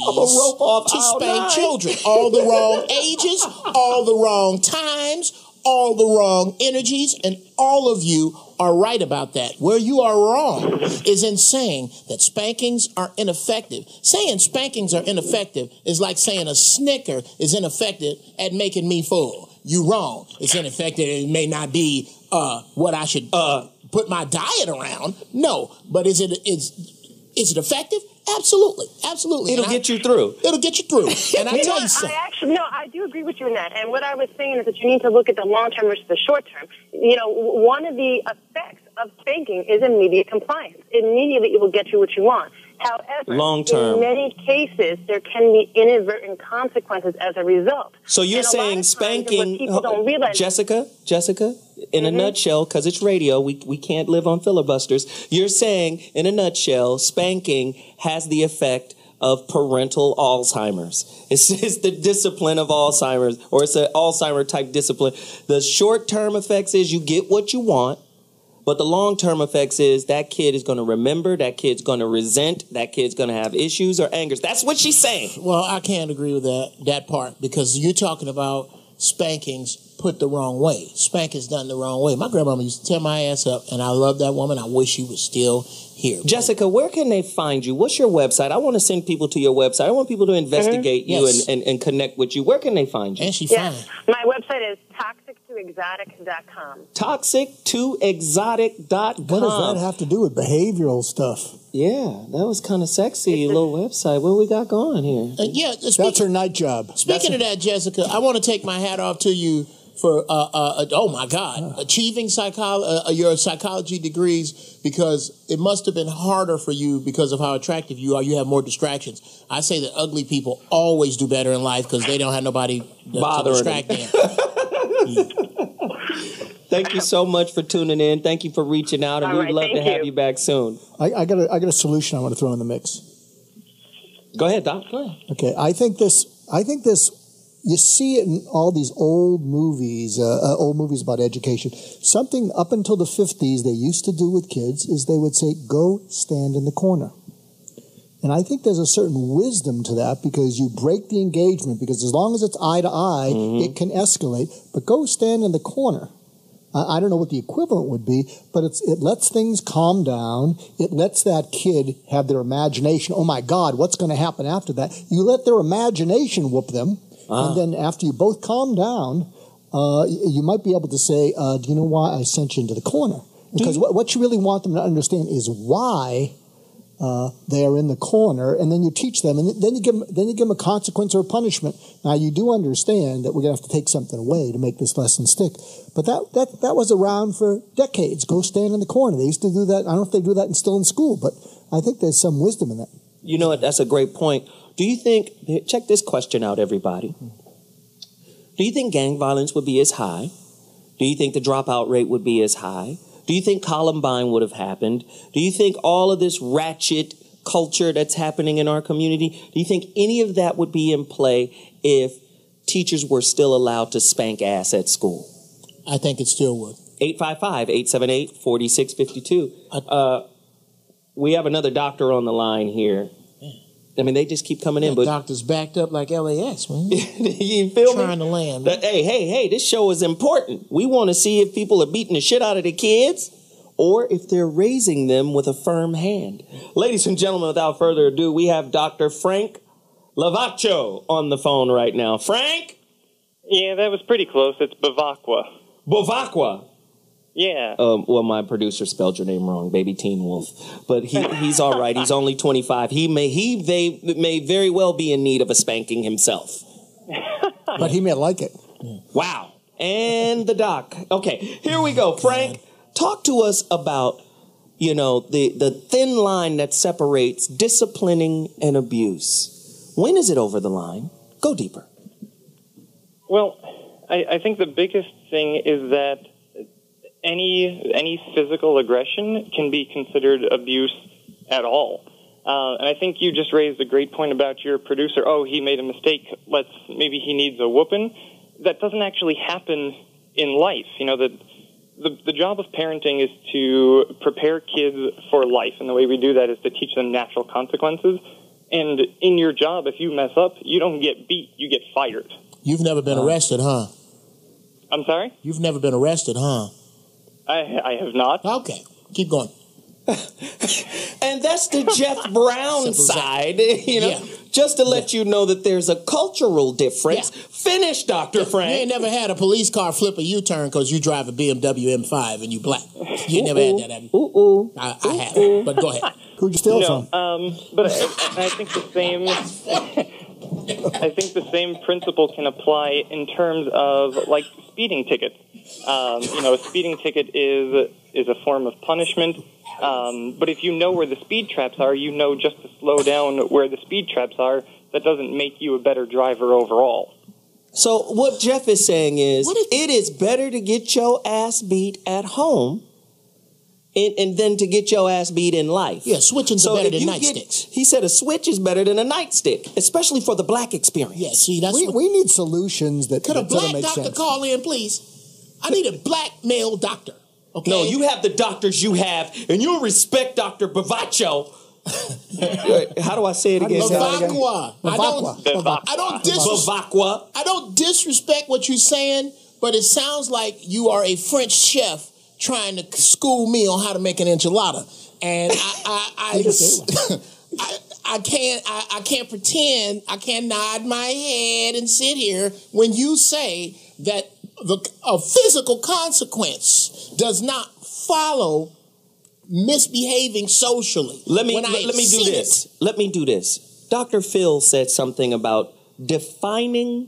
to spank children. All the wrong ages, all the wrong times, all the wrong energies, and all of you are right about that. Where you are wrong is in saying that spankings are ineffective. Saying spankings are ineffective is like saying a Snicker is ineffective at making me full. You wrong. It's ineffective. It may not be what I should put my diet around. No, but is it effective? Absolutely. Absolutely. It'll get you through. It'll get you through. And I tell you something. I do agree with you in that. And what I was saying is that you need to look at the long term versus the short term. One of the effects of spanking is immediate compliance. Immediately it will get you what you want. However, in many cases, there can be inadvertent consequences as a result. So you're saying spanking, Jessica, in a nutshell, because it's radio, we can't live on filibusters. You're saying, in a nutshell, spanking has the effect of parental Alzheimer's. It's the discipline of Alzheimer's, or it's an Alzheimer type discipline. The short-term effects is you get what you want. But the long-term effects is that kid is going to remember, that kid's going to resent, that kid's going to have issues or angers. That's what she's saying. Well, I can't agree with that part because you're talking about spankings put the wrong way. Spankings done the wrong way. My grandmama used to tear my ass up, and I love that woman. I wish she was still here. Jessica, where can they find you? What's your website? I want to send people to your website. I want people to investigate you and connect with you. Where can they find you? And she fine. My website is toxic2exotic.com. Toxic2exotic.com. What does that have to do with behavioral stuff? Yeah, that was kind of sexy, little website. What we got going here? That's her night job. Speaking of that, Jessica, I want to take my hat off to you for, oh my God, achieving your psychology degrees, because it must have been harder for you because of how attractive you are. You have more distractions. I say that ugly people always do better in life because they don't have nobody to distract them. Thank you so much for tuning in. Thank you for reaching out, and we'd love to have you back soon. I got a solution I want to throw in the mix. Go ahead, Doc. Go ahead. Okay, I think this. You see it in all these old movies about education. Something up until the 50s they used to do with kids is they would say, "Go stand in the corner." And I think there's a certain wisdom to that because you break the engagement, because as long as it's eye to eye, it can escalate. But go stand in the corner. I don't know what the equivalent would be, but it lets things calm down. It lets that kid have their imagination. Oh my God, what's going to happen after that? You let their imagination whoop them, and then after you both calm down, you might be able to say, do you know why I sent you into the corner? Because what you really want them to understand is why they are in the corner, and then you teach them, and then you give them a consequence or a punishment. Now, you do understand that we're going to have to take something away to make this lesson stick, but that was around for decades. Go stand in the corner. They used to do that. I don't know if they do that still in school, but I think there's some wisdom in that. You know what? That's a great point. Do you think, check this question out, everybody. Do you think gang violence would be as high? Do you think the dropout rate would be as high? Do you think Columbine would have happened? Do you think all of this ratchet culture that's happening in our community, do you think any of that would be in play if teachers were still allowed to spank ass at school? I think it still would. 855-878-4652. We have another doctor on the line here. I mean, they just keep coming in. But doctors backed up like LAX, man. You feel me? Trying to land. Hey, this show is important. We want to see if people are beating the shit out of their kids or if they're raising them with a firm hand. Ladies and gentlemen, without further ado, we have Dr. Frank Lavaccio on the phone right now. Frank? Yeah, that was pretty close. It's Bavacqua. Bavacqua? Yeah. Well, my producer spelled your name wrong, Baby Teen Wolf. But he's all right. He's only 25. He may very well be in need of a spanking himself. But he may like it. Wow. And the doc. Okay, here we go. Frank, talk to us about, the thin line that separates disciplining and abuse. When is it over the line? Go deeper. Well, I think the biggest thing is that any physical aggression can be considered abuse at all. And I think you just raised a great point about your producer. Oh, he made a mistake. Maybe he needs a whooping. That doesn't actually happen in life. The job of parenting is to prepare kids for life. And the way we do that is to teach them natural consequences. And in your job, if you mess up, you don't get beat, you get fired. You've never been arrested, huh? I'm sorry? You've never been arrested, huh? I have not. Okay, keep going. And that's the Jeff Brown side, just to let you know that there's a cultural difference. Yeah. Finish, Dr. Frank. You ain't never had a police car flip a U-turn because you drive a BMW M5 and you black. You ain't never had that, have you? I have, but go ahead. Who'd you steal from? But I think the same... I think the same principle can apply in terms of, speeding tickets. A speeding ticket is a form of punishment. But if you know where the speed traps are, you know just to slow down where the speed traps are. That doesn't make you a better driver overall. So what Jeff is saying is, it is better to get your ass beat at home and then to get your ass beat in life. Yeah, switching's better than nightsticks. He said a switch is better than a nightstick, especially for the black experience. Yeah, see, that's we need solutions that could a black doctor call in, please? I need a black male doctor. Okay. No, you have the doctors you have, and you'll respect Dr. Bavaccio. How do I say it again? Bavacqua. I don't disrespect what you're saying, but it sounds like you are a French chef trying to school me on how to make an enchilada, and I can't pretend. I can't nod my head and sit here when you say that a physical consequence does not follow misbehaving socially. Let me do this. Dr. Phil said something about defining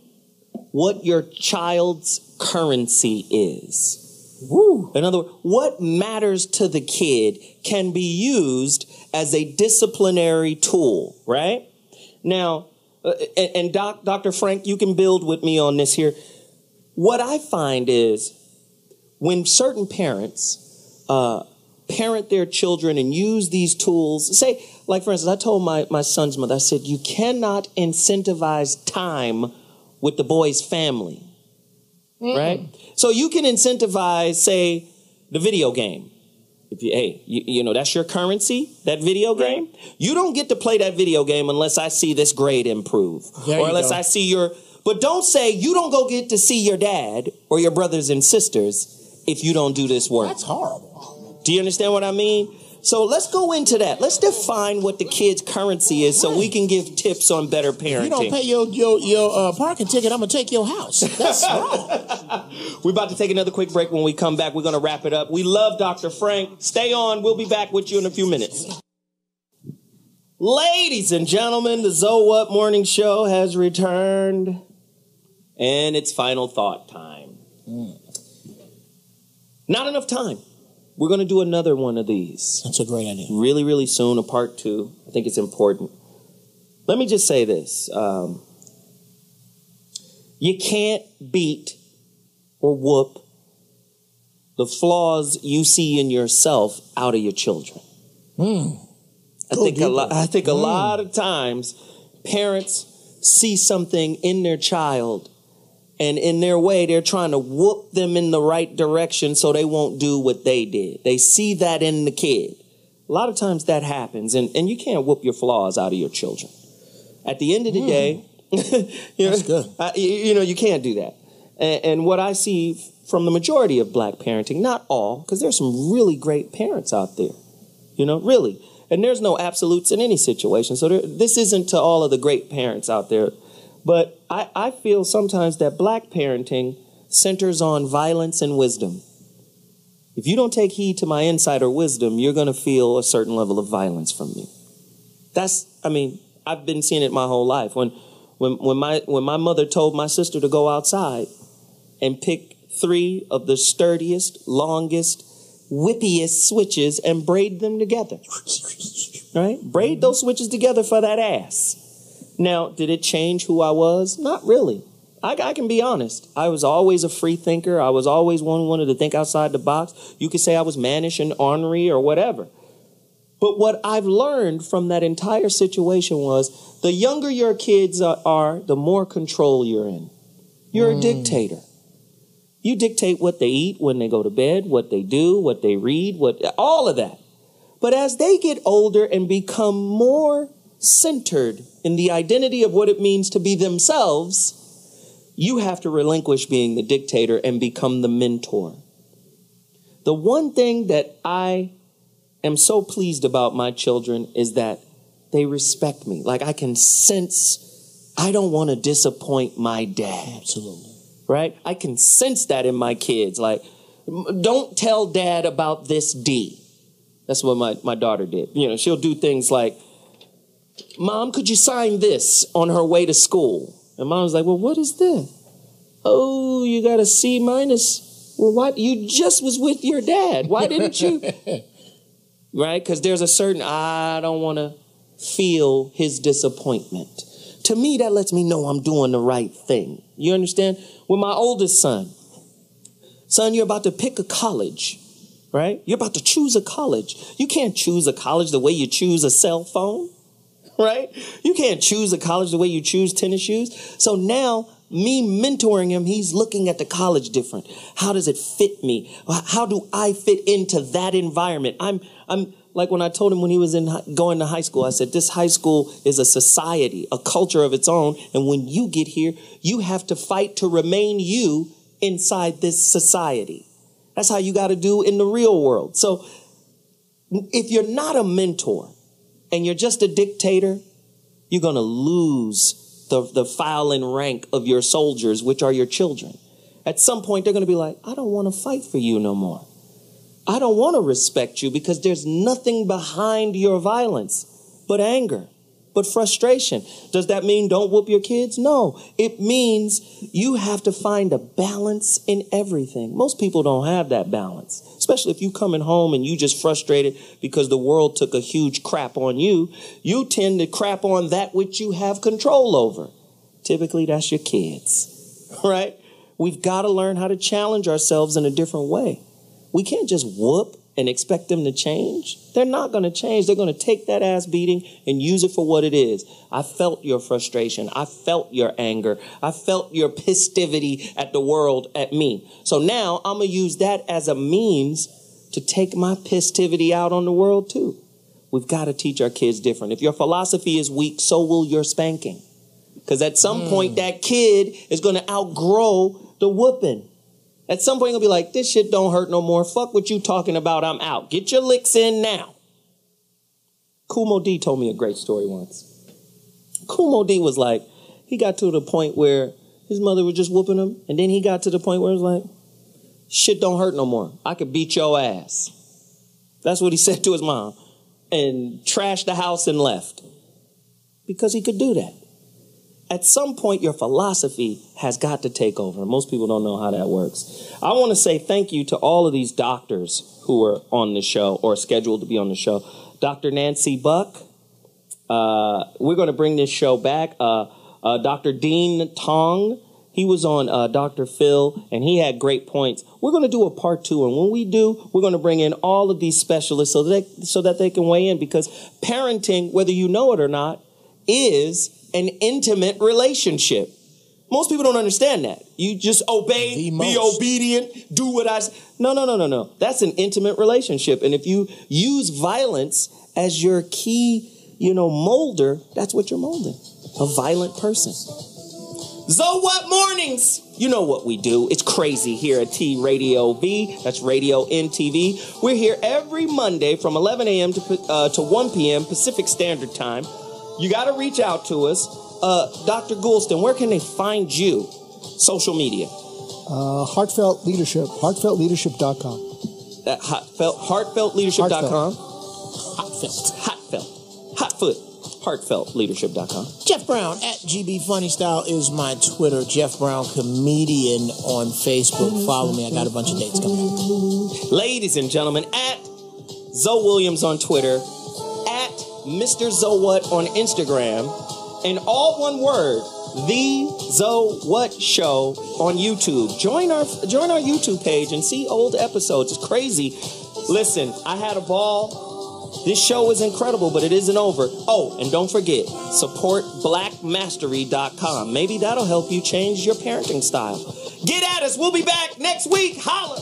what your child's currency is. Woo. In other words, what matters to the kid can be used as a disciplinary tool, right? Now, and Dr. Frank, you can build with me on this here. What I find is when certain parents parent their children and use these tools, say, like for instance, I told my son's mother, I said, you cannot incentivize time with the boy's family. Right? So you can incentivize, say, the video game. If you that's your currency, that video game. You don't get to play that video game unless I see this grade improve. Or unless I see but don't say you don't get to see your dad or your brothers and sisters if you don't do this work. That's horrible. Do you understand what I mean? So let's go into that. Let's define what the kid's currency is so we can give tips on better parenting. If you don't pay your parking ticket, I'm going to take your house. That's wrong. We're about to take another quick break. When we come back, we're going to wrap it up. We love Dr. Frank. Stay on. We'll be back with you in a few minutes. Ladies and gentlemen, the Zoe What Morning Show has returned, and it's final thought time. Not enough time. We're going to do another one of these. That's a great idea. Really, really soon, a part 2. I think it's important. Let me just say this. You can't beat or whoop the flaws you see in yourself out of your children. I think a lot of times parents see something in their child, and in their way, they're trying to whoop them in the right direction so they won't do what they did. They see that in the kid. A lot of times that happens, and you can't whoop your flaws out of your children. At the end of the day, That's good. You can't do that. And what I see from the majority of black parenting, not all, because there's some really great parents out there, really. And there's no absolutes in any situation. So this isn't to all of the great parents out there. But I feel sometimes that black parenting centers on violence and wisdom. If you don't take heed to my insight or wisdom, you're going to feel a certain level of violence from me. I've been seeing it my whole life. When my mother told my sister to go outside and pick 3 of the sturdiest, longest, whippiest switches and braid them together. Right? Braid those switches together for that ass. Now, did it change who I was? Not really. I can be honest. I was always a free thinker. I was always one who wanted to think outside the box. You could say I was mannish and ornery or whatever. But what I've learned from that entire situation was the younger your kids are, the more control you're in. You're a dictator. You dictate what they eat when they go to bed, what they do, what they read, all of that. But as they get older and become more centered in the identity of what it means to be themselves, you have to relinquish being the dictator and become the mentor. The one thing that I am so pleased about my children is that they respect me. Like, I can sense I don't want to disappoint my dad. Absolutely. Right? I can sense that in my kids. Like, don't tell dad about this D. That's what my daughter did. She'll do things like, Mom, could you sign this on her way to school? And Mom's like, well, what is this? Oh, you got a C minus. Well, why? You just was with your dad. Why didn't you? Right? Because there's a certain, I don't want to feel his disappointment. To me, that lets me know I'm doing the right thing. You understand? With my oldest son, you're about to pick a college, right? You're about to choose a college. You can't choose a college the way you choose a cell phone, right? You can't choose a college the way you choose tennis shoes. So now, me mentoring him, he's looking at the college different. How does it fit me? How do I fit into that environment? I'm like when I told him when he was going to high school, I said, this high school is a society, a culture of its own. And when you get here, you have to fight to remain you inside this society. That's how you got to do in the real world. So if you're not a mentor and you're just a dictator, you're going to lose the file and rank of your soldiers, which are your children. At some point, they're going to be like, I don't want to fight for you no more. I don't want to respect you because there's nothing behind your violence but anger, but frustration. Does that mean don't whoop your kids? No, it means you have to find a balance in everything. Most people don't have that balance, especially if you coming home and you just frustrated because the world took a huge crap on you. You tend to crap on that which you have control over. Typically, that's your kids, right? We've got to learn how to challenge ourselves in a different way. We can't just whoop and expect them to change. They're not going to change. They're going to take that ass beating and use it for what it is. I felt your frustration. I felt your anger. I felt your pissivity at the world, at me. So now I'm going to use that as a means to take my pissivity out on the world too. We've got to teach our kids different. If your philosophy is weak, so will your spanking. Because at some point that kid is going to outgrow the whooping. At some point, he'll be like, this shit don't hurt no more. Fuck what you talking about. I'm out. Get your licks in now. Kumo D told me a great story once. Kumo D was like, he got to the point where his mother was just whooping him. And then he got to the point where it was like, shit don't hurt no more. I could beat your ass. That's what he said to his mom. And trashed the house and left. Because he could do that. At some point, your philosophy has got to take over. Most people don't know how that works. I want to say thank you to all of these doctors who are on the show or scheduled to be on the show. Dr. Nancy Buck. We're going to bring this show back. Dr. Dean Tong. He was on Dr. Phil, and he had great points. We're going to do a part 2, and when we do, we're going to bring in all of these specialists so that they can weigh in, because parenting, whether you know it or not, is an intimate relationship. Most people don't understand that. You just obey, be obedient, do what I say. No. That's an intimate relationship. And if you use violence as your key, molder, that's what you're molding. A violent person. So what mornings? You know what we do. It's crazy here at T Radio V. That's Radio NTV. We're here every Monday from 11 a.m. to 1 p.m. Pacific Standard Time. You got to reach out to us. Dr. Goulston, where can they find you? Social media. Heartfelt Leadership. Heartfeltleadership.com. Heartfeltleadership.com. Hotfoot. Heartfeltleadership.com. Jeff Brown at GB Funny Style is my Twitter. Jeff Brown Comedian on Facebook. Follow me. I got a bunch of dates coming up. Ladies and gentlemen, at Zoe Williams on Twitter, at Mr. Zowat on Instagram, and all one word, The Zowat Show on YouTube. Join our YouTube page and see old episodes. It's crazy. Listen, I had a ball. This show is incredible, but it isn't over. Oh, and don't forget, support blackmastery.com. Maybe that'll help you change your parenting style. Get at us. We'll be back next week. Holla.